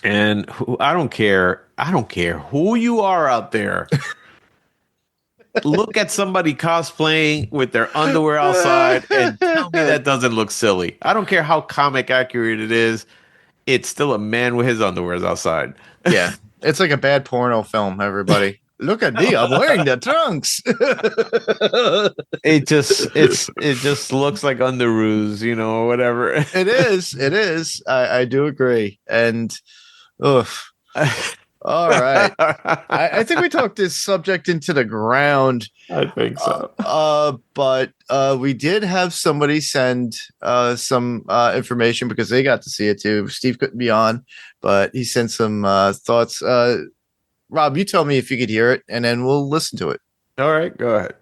And I don't care. I don't care who you are out there. Look at somebody cosplaying with their underwear outside and tell me that doesn't look silly. I don't care how comic accurate it is. It's still a man with his underwears outside.
Yeah. It's like a bad porno film, everybody. Look at me. I'm wearing the trunks.
It just looks like underoos, or whatever.
It is. I do agree. And oof. All right. I think we talked this subject into the ground.
I think so.
But we did have somebody send some information because they got to see it too. Steve couldn't be on, but he sent some thoughts. Rob, you tell me if you could hear it, and then we'll listen to it.
All right, go ahead.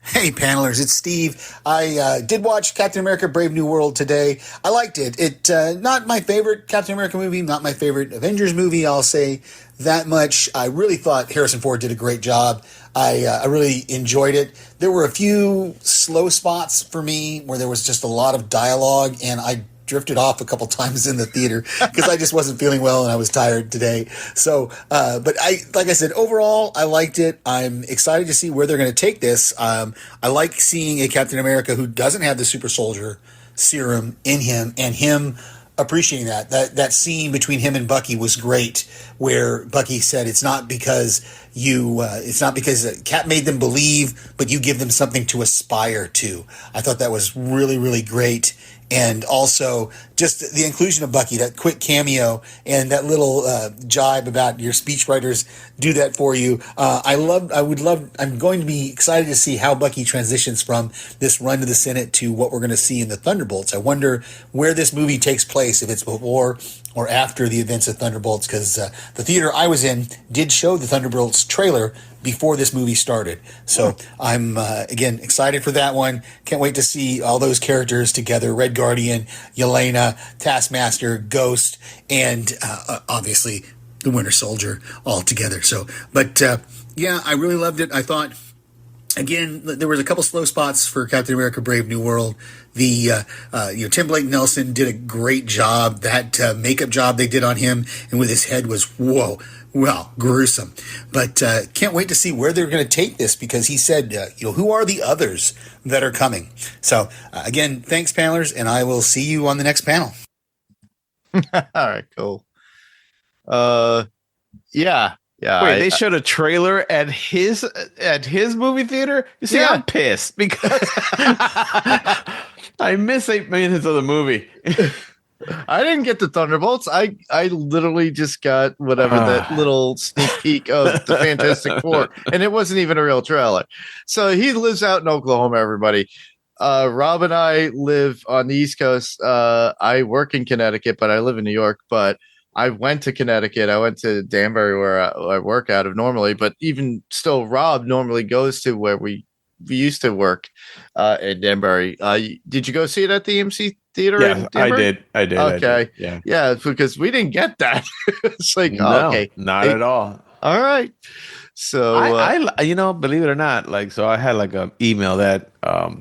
Hey, panelers, it's Steve. I did watch Captain America Brave New World today. I liked it. Not my favorite Captain America movie, not my favorite Avengers movie, I'll say that much. I really thought Harrison Ford did a great job. I really enjoyed it. There were a few slow spots for me where there was just a lot of dialogue, and I drifted off a couple times in the theater because I just wasn't feeling well and I was tired today. So, but like I said, overall, I liked it. I'm excited to see where they're going to take this. I like seeing a Captain America who doesn't have the super soldier serum in him, and him appreciating that scene between him and Bucky was great, where Bucky said, it's not because Cap made them believe, but you give them something to aspire to. I thought that was really, really great. And also just the inclusion of Bucky, that quick cameo and that little jibe about your speechwriters do that for you. I'm going to be excited to see how Bucky transitions from this run to the Senate to what we're going to see in the Thunderbolts. I wonder where this movie takes place, if it's before or after the events of Thunderbolts, because the theater I was in did show the Thunderbolts trailer before this movie started. So I'm, again, excited for that one. Can't wait to see all those characters together. Red Guardian, Yelena, Taskmaster, Ghost, and obviously the Winter Soldier all together. So, but yeah, I really loved it. I thought, again, there was a couple slow spots for Captain America Brave New World. Tim Blake Nelson did a great job. That makeup job they did on him and with his head was, whoa, well, gruesome. But can't wait to see where they're going to take this, because he said, who are the others that are coming? So, again, thanks, panelers, and I will see you on the next panel.
All right, cool. Yeah.
Wait, they showed a trailer at his movie theater? You see, I'm pissed because I miss 8 minutes of the movie.
I didn't get the Thunderbolts. I literally just got whatever that little sneak peek of the Fantastic Four, and it wasn't even a real trailer. So he lives out in Oklahoma, everybody. Rob and I live on the East Coast. I work in Connecticut, but I live in New York. But I went to Connecticut. I went to Danbury, where I work out of normally. But even still, Rob normally goes to where we used to work in Danbury. Did you go see it at the EMC Theater?
Yeah, I did.
Okay.
I did.
Yeah, because we didn't get that. It's like, okay.
Not at all.
All right. So
I believe it or not, so I had an email that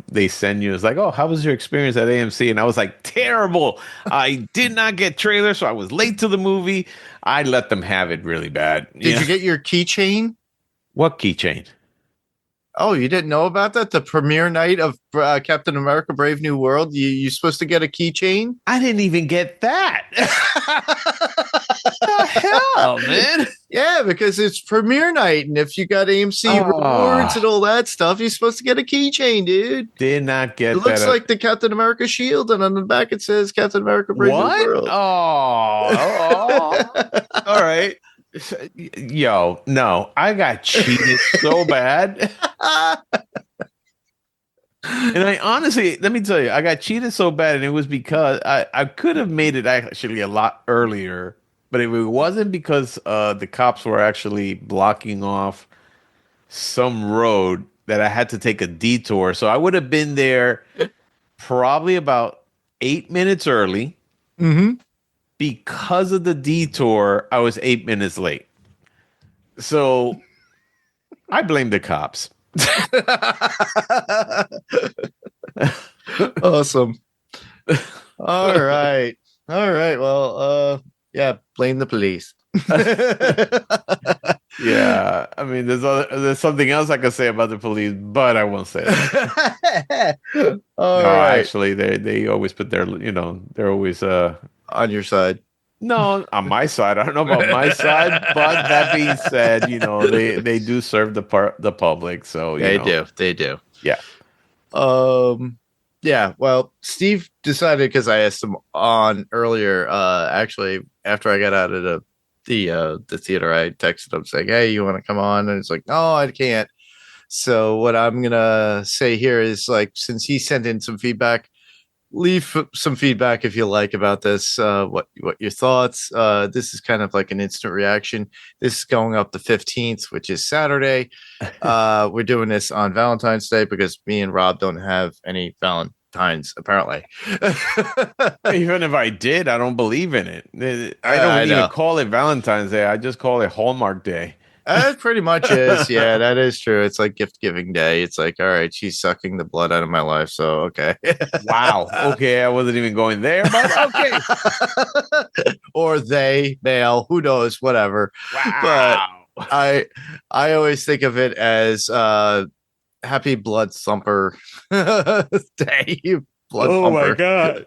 they send you. It's like, oh, how was your experience at AMC? And I was like, terrible. I did not get trailers, so I was late to the movie. I let them have it really bad.
Did you get your keychain?
What keychain?
Oh, you didn't know about that? The premiere night of Captain America Brave New World? You're supposed to get a keychain?
I didn't even get that. What the hell, man?
Yeah, because it's premiere night, and if you got AMC rewards and all that stuff, you're supposed to get a keychain, dude.
Did not get that.
It looks like the Captain America shield, and on the back it says Captain America Brave New World.
Oh. All right. Yo, no, I got cheated so bad. And I honestly, let me tell you, I got cheated so bad, and it was because I could have made it actually a lot earlier, but it wasn't because the cops were actually blocking off some road that I had to take a detour. So I would have been there probably about 8 minutes early.
Mm-hmm.
Because of the detour, I was 8 minutes late. So I blame the cops.
Awesome. All right. Well, yeah, blame the police.
Yeah, I mean, there's something else I could say about the police, but I won't say that.
All right.
Actually, they always put their, they're always
on your side.
No, on my side. I don't know about my side, but that being said, they do serve the public. So
they do.
Yeah.
Yeah. Well, Steve decided, because I asked him on earlier. Actually, after I got out of the theater, I texted him saying, "Hey, you want to come on?" And it's like, "No, I can't." So what I'm gonna say here is, since he sent in some feedback, leave some feedback if you like about this. What your thoughts? This is kind of like an instant reaction. This is going up the 15th, which is Saturday. We're doing this on Valentine's Day because me and Rob don't have any Valentines, apparently.
Even if I did, I don't believe in it. I don't even call it Valentine's Day. I just call it Hallmark Day.
That pretty much is. Yeah, that is true. It's like gift giving day. It's like, all right, she's sucking the blood out of my life. So, okay.
Wow. Okay. I wasn't even going there, but okay.
Or they, male, who knows, whatever.
Wow.
But I always think of it as happy blood thumper day. Blood
Oh
thumper.
my God.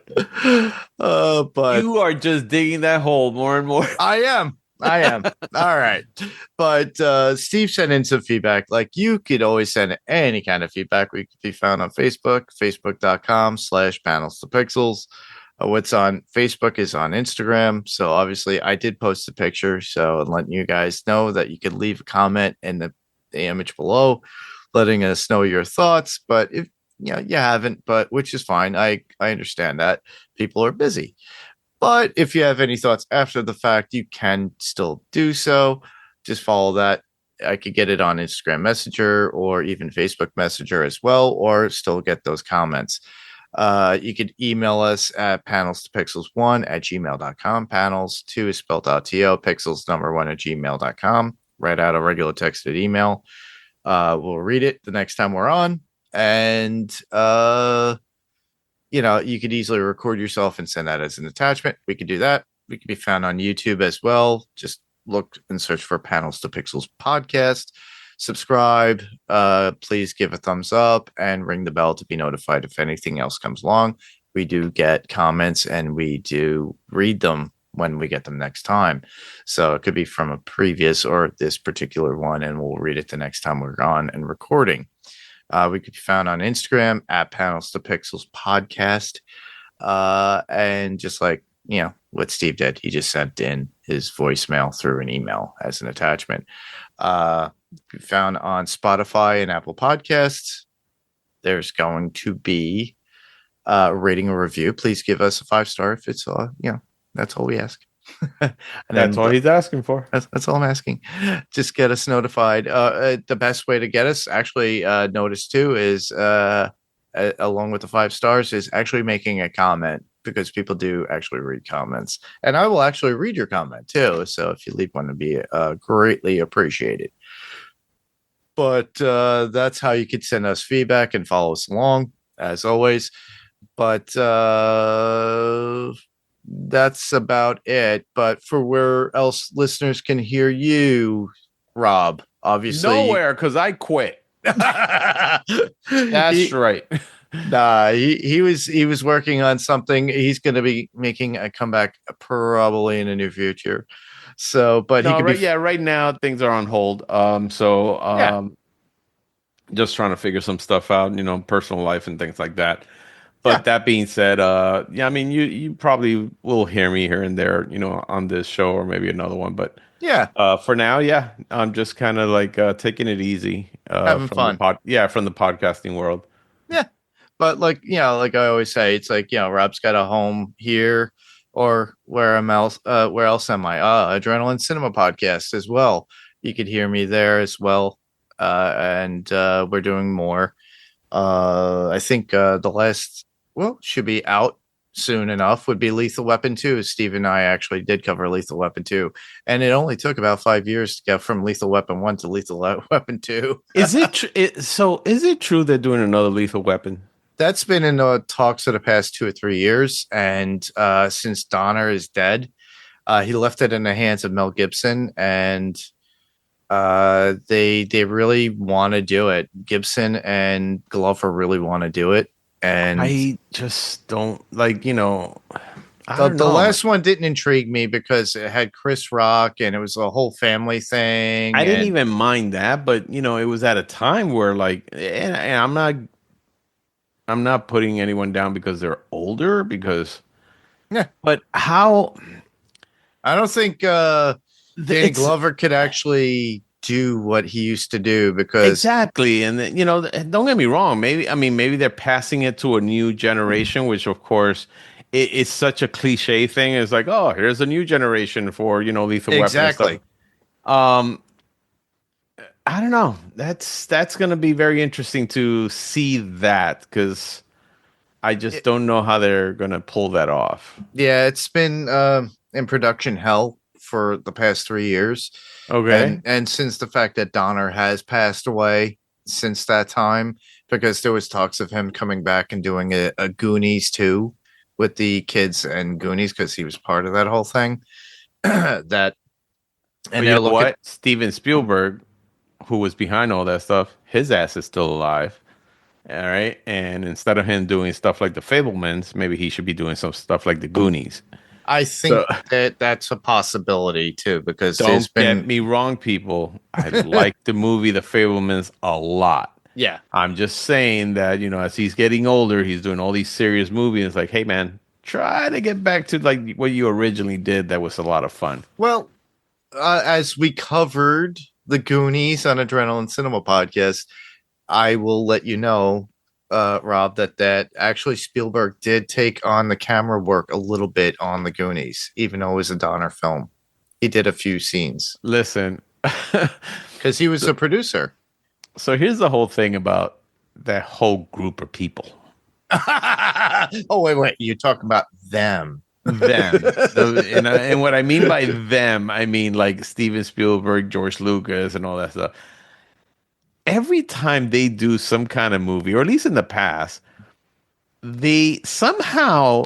But
you are just digging that hole more and more.
I am. All right. But Steve sent in some feedback. Like, you could always send any kind of feedback. We could be found on Facebook, facebook.com/panels to pixels. What's on Facebook is on Instagram. So obviously I did post a picture. So I'm letting you guys know that you could leave a comment in the image below, letting us know your thoughts. But if you haven't, but which is fine. I understand that people are busy. But if you have any thoughts after the fact, you can still do so. Just follow that. I could get it on Instagram Messenger or even Facebook Messenger as well, or still get those comments. You could email us at panelstopixels1@gmail.com. Panels 2 is spelled out to pixels number 1@gmail.com. Write out a regular texted email. We'll read it the next time we're on. And you could easily record yourself and send that as an attachment. We could do that. We could be found on YouTube as well. Just look and search for Panels to Pixels podcast. Subscribe. Please give a thumbs up and ring the bell to be notified if anything else comes along. We do get comments and we do read them when we get them next time. So it could be from a previous or this particular one, and we'll read it the next time we're on and recording. We could be found on Instagram at Panels to Pixels podcast. And just like, what Steve did, he just sent in his voicemail through an email as an attachment. Be found on Spotify and Apple Podcasts. There's going to be a rating or review. Please give us a 5-star if it's, that's all we ask. And
that's all he's asking for.
That's all I'm asking. Just get us notified. The best way to get us actually noticed too is along with the 5 stars is actually making a comment, because people do actually read comments, and I will actually read your comment too. So if you leave one, to be greatly appreciated. But that's how you could send us feedback and follow us along as always. But that's about it. But for where else listeners can hear you, Rob, obviously
nowhere, because I quit. That's right.
Nah, he was working on something. He's going to be making a comeback probably in the near future. So, but
right now things are on hold. Just trying to figure some stuff out, personal life and things like that. But that being said, you probably will hear me here and there, on this show or maybe another one. But for now, I'm just kind of like taking it easy,
having fun.
From the podcasting world. Yeah,
but like I always say, it's like Rob's got a home here, or where else am I? Adrenaline Cinema Podcast as well. You could hear me there as well, and we're doing more. I think the last. Should be out soon enough would be Lethal Weapon 2. Steve and I actually did cover Lethal Weapon 2, and it only took about 5 years to get from Lethal Weapon 1 to Lethal Weapon 2.
Is it is it true they're doing another Lethal Weapon?
That's been in the talks for the past 2 or 3 years, and since Donner is dead, he left it in the hands of Mel Gibson, and they really want to do it. Gibson and Glover really want to do it. And
I just don't the
last one didn't intrigue me because it had Chris Rock and it was a whole family thing.
I didn't even mind that, but it was at a time where and I'm not putting anyone down because they're older, but how?
I don't think Danny Glover could actually do what he used to do because
Exactly. And then, don't get me wrong. Maybe they're passing it to a new generation, which of course it's such a cliche thing. It's like, oh, here's a new generation for, Lethal Weapon.
exactly.
And stuff. I don't know. That's going to be very interesting to see that because I just don't know how they're going to pull that off.
Yeah, it's been in production hell for the past 3 years.
Okay.
And since the fact that Donner has passed away since that time, because there was talks of him coming back and doing a Goonies 2 with the kids and Goonies because he was part of that whole thing. That and
you know
they're
what? Steven Spielberg, who was behind all that stuff, his ass is still alive. All right. And instead of him doing stuff like the Fablemans, maybe he should be doing some stuff like the Goonies.
I think that's a possibility too, because
Don't get me wrong, people. I like the movie The Fablemans a lot.
Yeah.
I'm just saying that, as he's getting older, he's doing all these serious movies. It's like, hey, man, try to get back to like what you originally did. That was a lot of fun.
Well, as we covered the Goonies on Adrenaline Cinema podcast, I will let you know, Rob, that actually Spielberg did take on the camera work a little bit on the Goonies, even though it was a Donner film. He did a few scenes.
Listen,
because he was a producer.
So here's the whole thing about that whole group of people.
Oh, wait. You're talking about them.
And what I mean by them, I mean like Steven Spielberg, George Lucas, and all that stuff. Every time they do some kind of movie, or at least in the past, they somehow,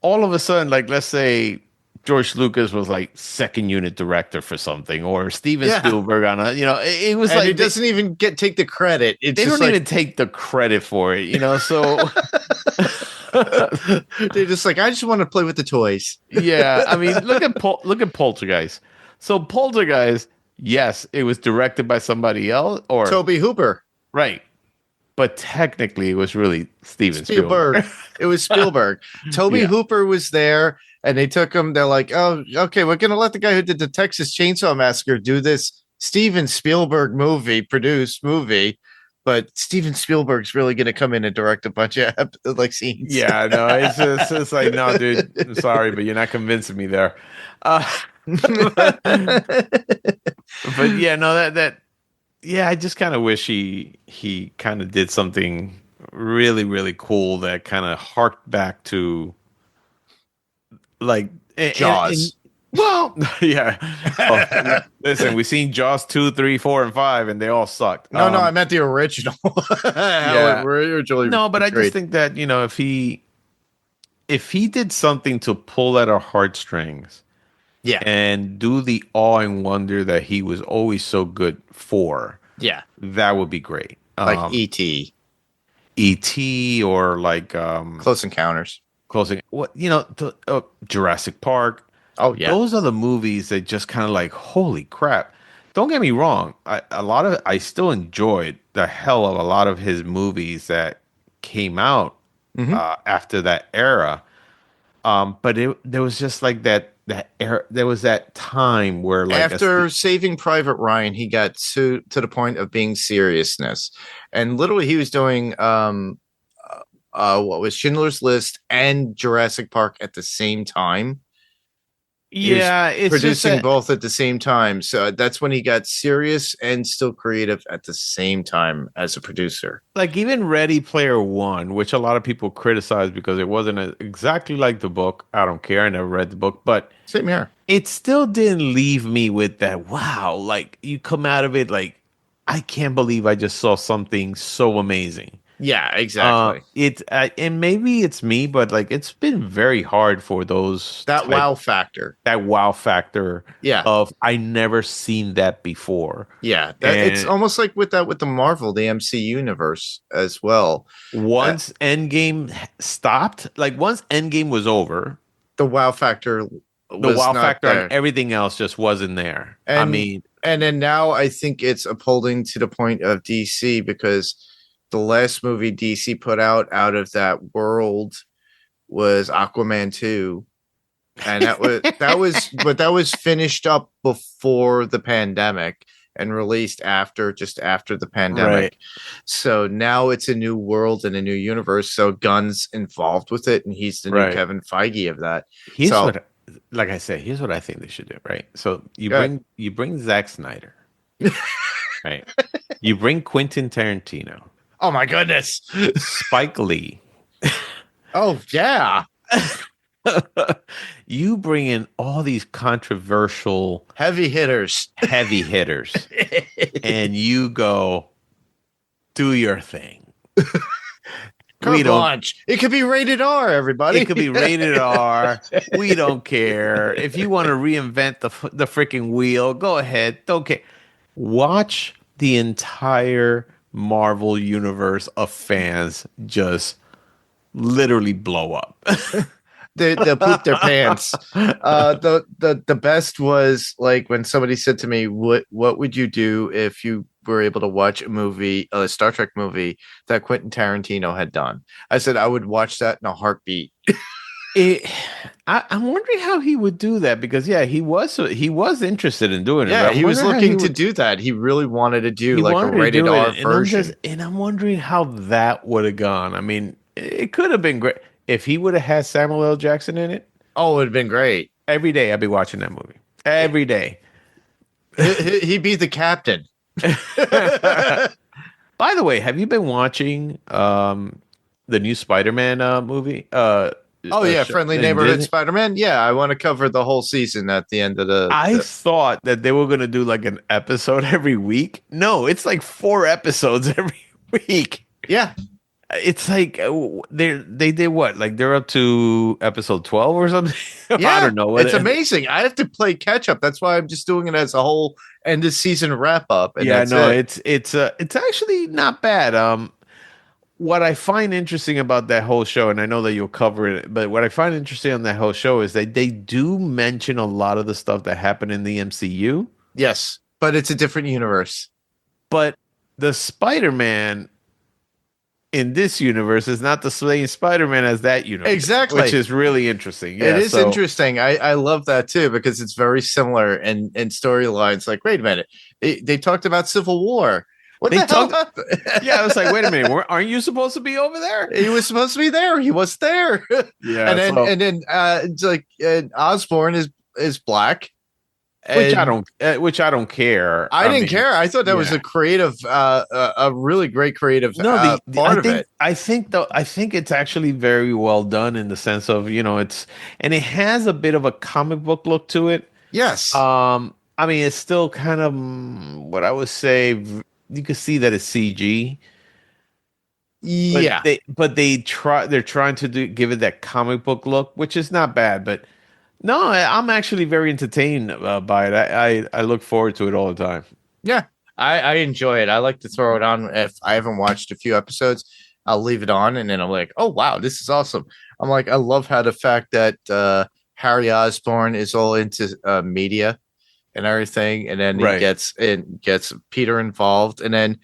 all of a sudden, like let's say George Lucas was like second unit director for something, or Steven Spielberg on it was like
he doesn't even take the credit. It's
they don't even take the credit for it, so
they're just like, I just want to play with the toys.
Yeah, I mean, look at Poltergeist. So Poltergeist, yes, it was directed by somebody else, or
Tobe Hooper,
right? But technically, it was really Steven Spielberg.
It was Spielberg. Tobe Hooper was there, and they took him. They're like, oh, okay, we're gonna let the guy who did the Texas Chainsaw Massacre do this Steven Spielberg produced movie. But Steven Spielberg's really going to come in and direct a bunch of like scenes.
Yeah, no, it's just like, no, dude, I'm sorry, but you're not convincing me there. But yeah, no, I just kind of wish he kind of did something really, really cool that kind of harked back to like
Jaws.
Well, yeah. Oh, listen, we've seen Jaws 2, 3, 4, and 5, and they all sucked.
No, I meant the original.
No, but I just think that if he did something to pull at our heartstrings, and do the awe and wonder that he was always so good for, that would be great.
Like E.T.,
or like
Close Encounters,
Jurassic Park.
Oh yeah,
those are the movies that just kind of like, holy crap. Don't get me wrong. I still enjoyed the hell of a lot of his movies that came out after that era. But there was just like that era. There was that time where like
after Saving Private Ryan, he got to the point of being seriousness, and literally he was doing what was Schindler's List and Jurassic Park at the same time.
Yeah, it's
producing both at the same time. So that's when he got serious and still creative at the same time as a producer.
Like even Ready Player One, which a lot of people criticize because it wasn't exactly like the book. I don't care. I never read the book, but
same here.
It still didn't leave me with that, wow, like you come out of it like, I can't believe I just saw something so amazing.
Yeah, exactly.
And maybe it's me, but like it's been very hard for those
wow factor.
That wow factor.
Yeah.
Of I never seen that before.
Yeah, it's almost like with the Marvel, the MC universe as well.
Once Endgame stopped, like once Endgame was over,
the wow factor.
And everything else just wasn't there.
And then now I think it's upholding to the point of DC because the last movie DC put out of that world was Aquaman 2. And that was finished up before the pandemic. and released just after the pandemic.
Right.
So now it's a new world and a new universe. So Gunn's involved with it, and he's the new
Right.
Kevin Feige of that.
Here's
So-
what, like I said, here's what I think they should do. Right. So
Go ahead.
you bring Zack Snyder, right? You bring Quentin Tarantino,
Oh my goodness!
Spike Lee.
Oh yeah,
You bring in all these controversial
heavy hitters.
heavy hitters, and you go do your thing.
Carte blanche. It could be rated R. Everybody.
It could be rated R. We don't care. If you want to reinvent the freaking wheel, go ahead. Don't care. Watch the entire Marvel universe of fans just literally blow up.
They'll poop their pants. The best was like when somebody said to me, "What would you do if you were able to watch a Star Trek movie that Quentin Tarantino had done?" I said I would watch that in a heartbeat.
I'm wondering how he would do that because he was interested in doing it.
Yeah,
but
he was
wonder how
looking to
would-
do that. He really wanted to do
he
like a
wanted to
rated
do
R
it,
version.
and I'm wondering how that would have gone. I mean, it could have been great if he would have had Samuel L. Jackson in it.
Oh, it would have been great.
Every day I'd be watching that movie. Every day.
He'd be the captain.
By the way, have you been watching the new Spider-Man movie?
Oh yeah, Friendly
in
Neighborhood
Disney?
Spider-Man. Yeah, I want to cover the whole season at the end of
I thought that they were going to do like an episode every week. No, it's like 4 episodes every week.
yeah.
It's like they did what? Like they're up to episode 12 or something.
Yeah,
I don't know. What
it's amazing. I have to play catch up. That's why I'm just doing it as a whole end of season wrap up. And
Yeah,
that's
no,
it.
it's actually not bad. What I find interesting about that whole show, and I know that you'll cover it, but what I find interesting on that whole show is that they do mention a lot of the stuff that happened in the MCU,
Yes, but it's a different universe.
but the Spider-Man in this universe is not the same Spider-Man as that universe.
Exactly.
Which is really interesting.
It is interesting. I love that too because it's very similar in storylines. Like, wait a minute, they talked about Civil War. What
They
the hell
talked-
happened?
Yeah, I was like, wait a minute, aren't you supposed to be over there?
He was supposed to be there. He was there.
Yeah,
and then it's like Osborn is black.
which
And
I don't care.
I didn't
mean,
care. I thought that was
yeah.
a creative, a really great creative part of it.
I think it's actually very well done in the sense of it has a bit of a comic book look to it.
Yes.
I mean, it's still kind of what I would say. You can see that it's CG.
yeah.
They're trying to give it that comic book look, which is not bad. But no, I'm actually very entertained by it. I look forward to it all the time.
Yeah. I enjoy it. I like to throw it on. If I haven't watched a few episodes, I'll leave it on and then I'm like, oh wow, this is awesome. I'm like, I love how the fact that Harry Osborn is all into media and everything, and then
Right.
he gets Peter involved, and then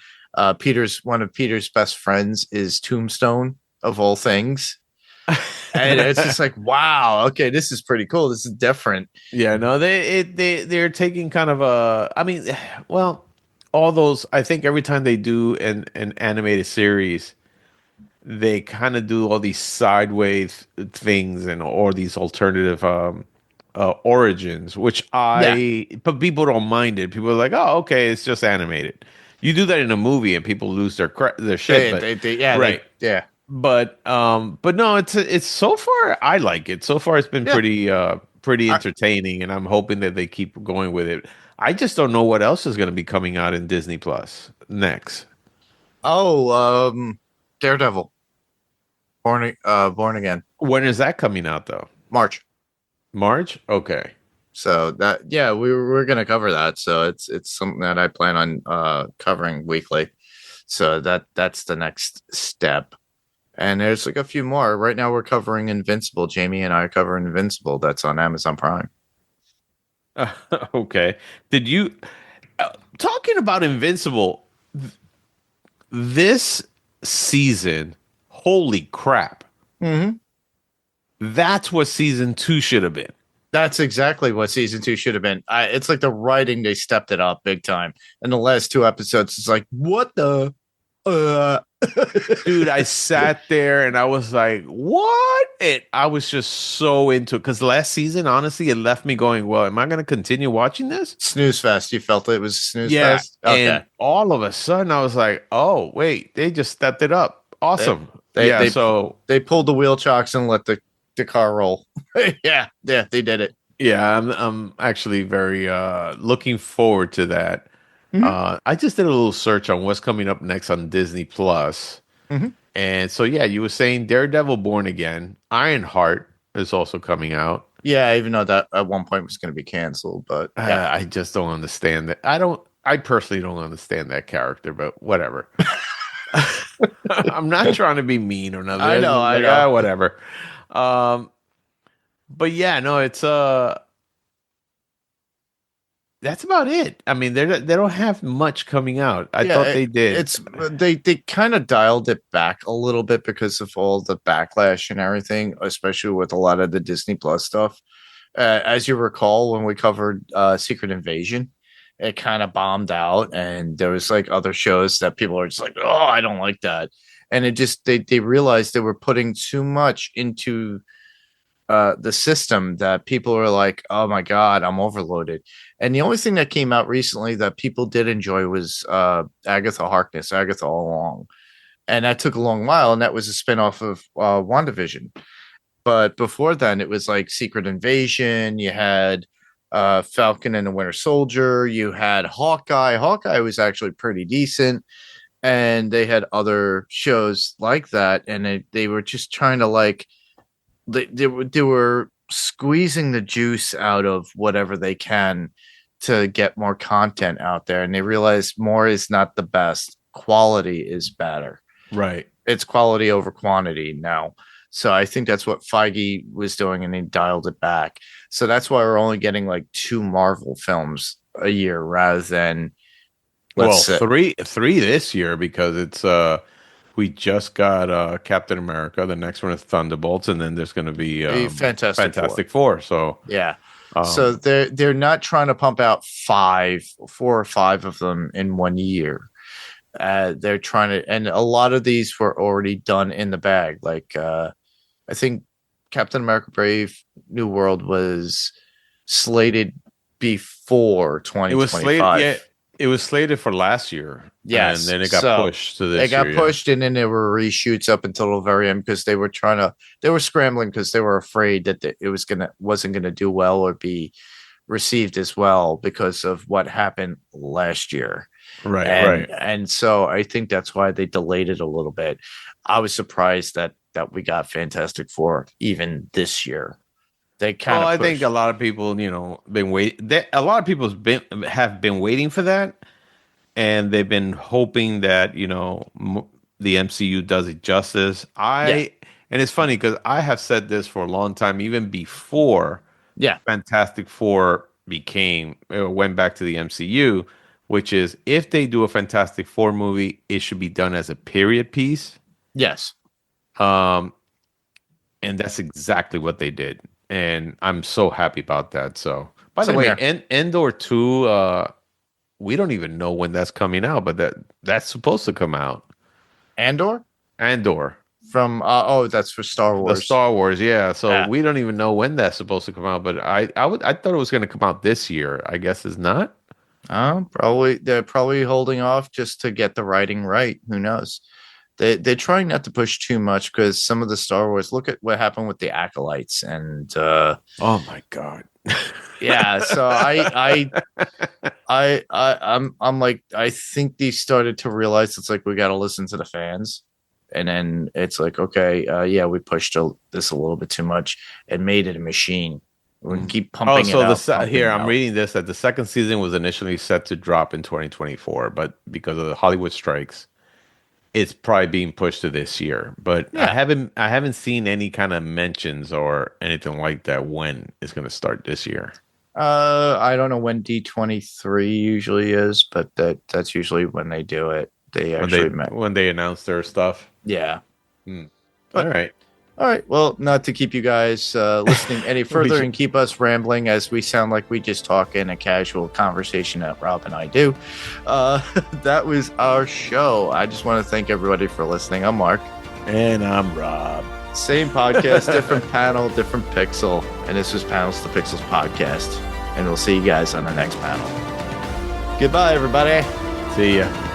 one of Peter's best friends is Tombstone of all things. And it's just like, wow, okay, this is pretty cool. This is different.
Yeah, no, they're taking kind of a. I mean, well, all those. I think every time they do an animated series, they kind of do all these sideways things or these alternative origins, which but people don't mind it. People are like, oh, okay, it's just animated. You do that in a movie and people lose their shit. Right. But no, it's so far I like it. So far it's been pretty entertaining, and I'm hoping that they keep going with it. I just don't know what else is going to be coming out in Disney Plus next.
Oh, Daredevil. Born Again.
When is that coming out though?
March.
March? Okay.
So we're gonna cover that. So it's something that I plan on covering weekly. So that's the next step. And there's like a few more. Right now we're covering Invincible. Jamie and I are covering Invincible. That's on Amazon Prime.
Okay. Did you talking about Invincible this season? Holy crap.
Mm-hmm.
That's what season 2 should have been.
That's exactly what season 2 should have been. It's like the writing, they stepped it up big time. And the last 2 episodes, it's like, what the?
Dude, I sat there and I was like, what? I was just so into it because last season, honestly, it left me going, well, am I going to continue watching this?
Snooze fest. You felt it was a snooze fest? Okay.
And all of a sudden, I was like, oh, wait, they just stepped it up. Awesome. So
they pulled the wheel chocks and let the car roll. yeah, they did it.
yeah, I'm actually very looking forward to that. I just did a little search on what's coming up next on Disney Plus. And so, yeah, you were saying Daredevil Born Again. Ironheart is also coming out.
Yeah, even though that at one point was going to be canceled, but yeah.
I just don't understand that. I personally don't understand that character, but whatever. I'm not trying to be mean or nothing.
I know.
Whatever. But yeah, no, it's that's about it. I mean, they don't have much coming out. I thought they did.
They kind of dialed it back a little bit because of all the backlash and everything, especially with a lot of the Disney Plus stuff. As you recall, when we covered Secret Invasion, it kind of bombed out, and there was like other shows that people are just like, oh, I don't like that, and it just they realized they were putting too much into the system that people are like, oh my god, I'm overloaded. And the only thing that came out recently that people did enjoy was Agatha Harkness, Agatha All Along, and that took a long while, and that was a spinoff of WandaVision. But before then, it was like Secret Invasion. You had Falcon and the Winter Soldier. You had Hawkeye. Hawkeye was actually pretty decent, and they had other shows like that, and they were just trying to like. They were squeezing the juice out of whatever they can to get more content out there. And they realized more is not the best. Quality is better.
Right.
It's quality over quantity now. So I think that's what Feige was doing, and he dialed it back. So that's why we're only getting like 2 Marvel films a year rather than
three this year, because it's we just got Captain America. The next one is Thunderbolts, and then there's going to be Fantastic Four. So
yeah, so they're not trying to pump out 4 or 5 of them in 1 year. They're trying to, and a lot of these were already done in the bag. Like I think Captain America: Brave New World was slated before 2025.
It was slated. It was slated for last year.
Yes,
and then it got pushed to this year.
It got pushed, and then there were reshoots up until the very end because they were scrambling because they were afraid that it wasn't gonna do well or be received as well because of what happened last year.
Right.
And so I think that's why they delayed it a little bit. I was surprised that we got Fantastic Four even this year. They kind of.
I think a lot of people, been waiting. A lot of people have been waiting for that, and they've been hoping that the MCU does it justice. And it's funny because I have said this for a long time, even before Fantastic Four went back to the MCU, which is if they do a Fantastic Four movie, it should be done as a period piece.
Yes.
And that's exactly what they did. And I'm so happy about that. So, by the way, Endor 2, we don't even know when that's coming out, but that's supposed to come out.
Andor
from
that's for Star Wars.
The Star Wars, yeah. So we don't even know when that's supposed to come out. But I thought it was going to come out this year. I guess it's not.
Probably they're probably holding off just to get the writing right. Who knows? They're trying not to push too much because some of the Star Wars. Look at what happened with the Acolytes and.
Oh my god.
Yeah, so I'm like, I think they started to realize it's like we got to listen to the fans, and then it's like, okay, we pushed this a little bit too much and made it a machine. We keep pumping it out.
I'm reading this that the second season was initially set to drop in 2024, but because of the Hollywood strikes, it's probably being pushed to this year. But I haven't seen any kind of mentions or anything like that when it's going to start this year.
I don't know when D23 usually is, but that's usually when they do it. When they announce their stuff. Yeah.
All right.
All right. Well, not to keep you guys listening any further
should-
and keep us rambling as we sound like we just talk in a casual conversation that Rob and I do. That was our show. I just want to thank everybody for listening. I'm Mark.
And I'm Rob.
Same podcast, different panel, different pixel. And this was Panels to Pixels podcast. And we'll see you guys on the next panel. Goodbye, everybody.
See ya.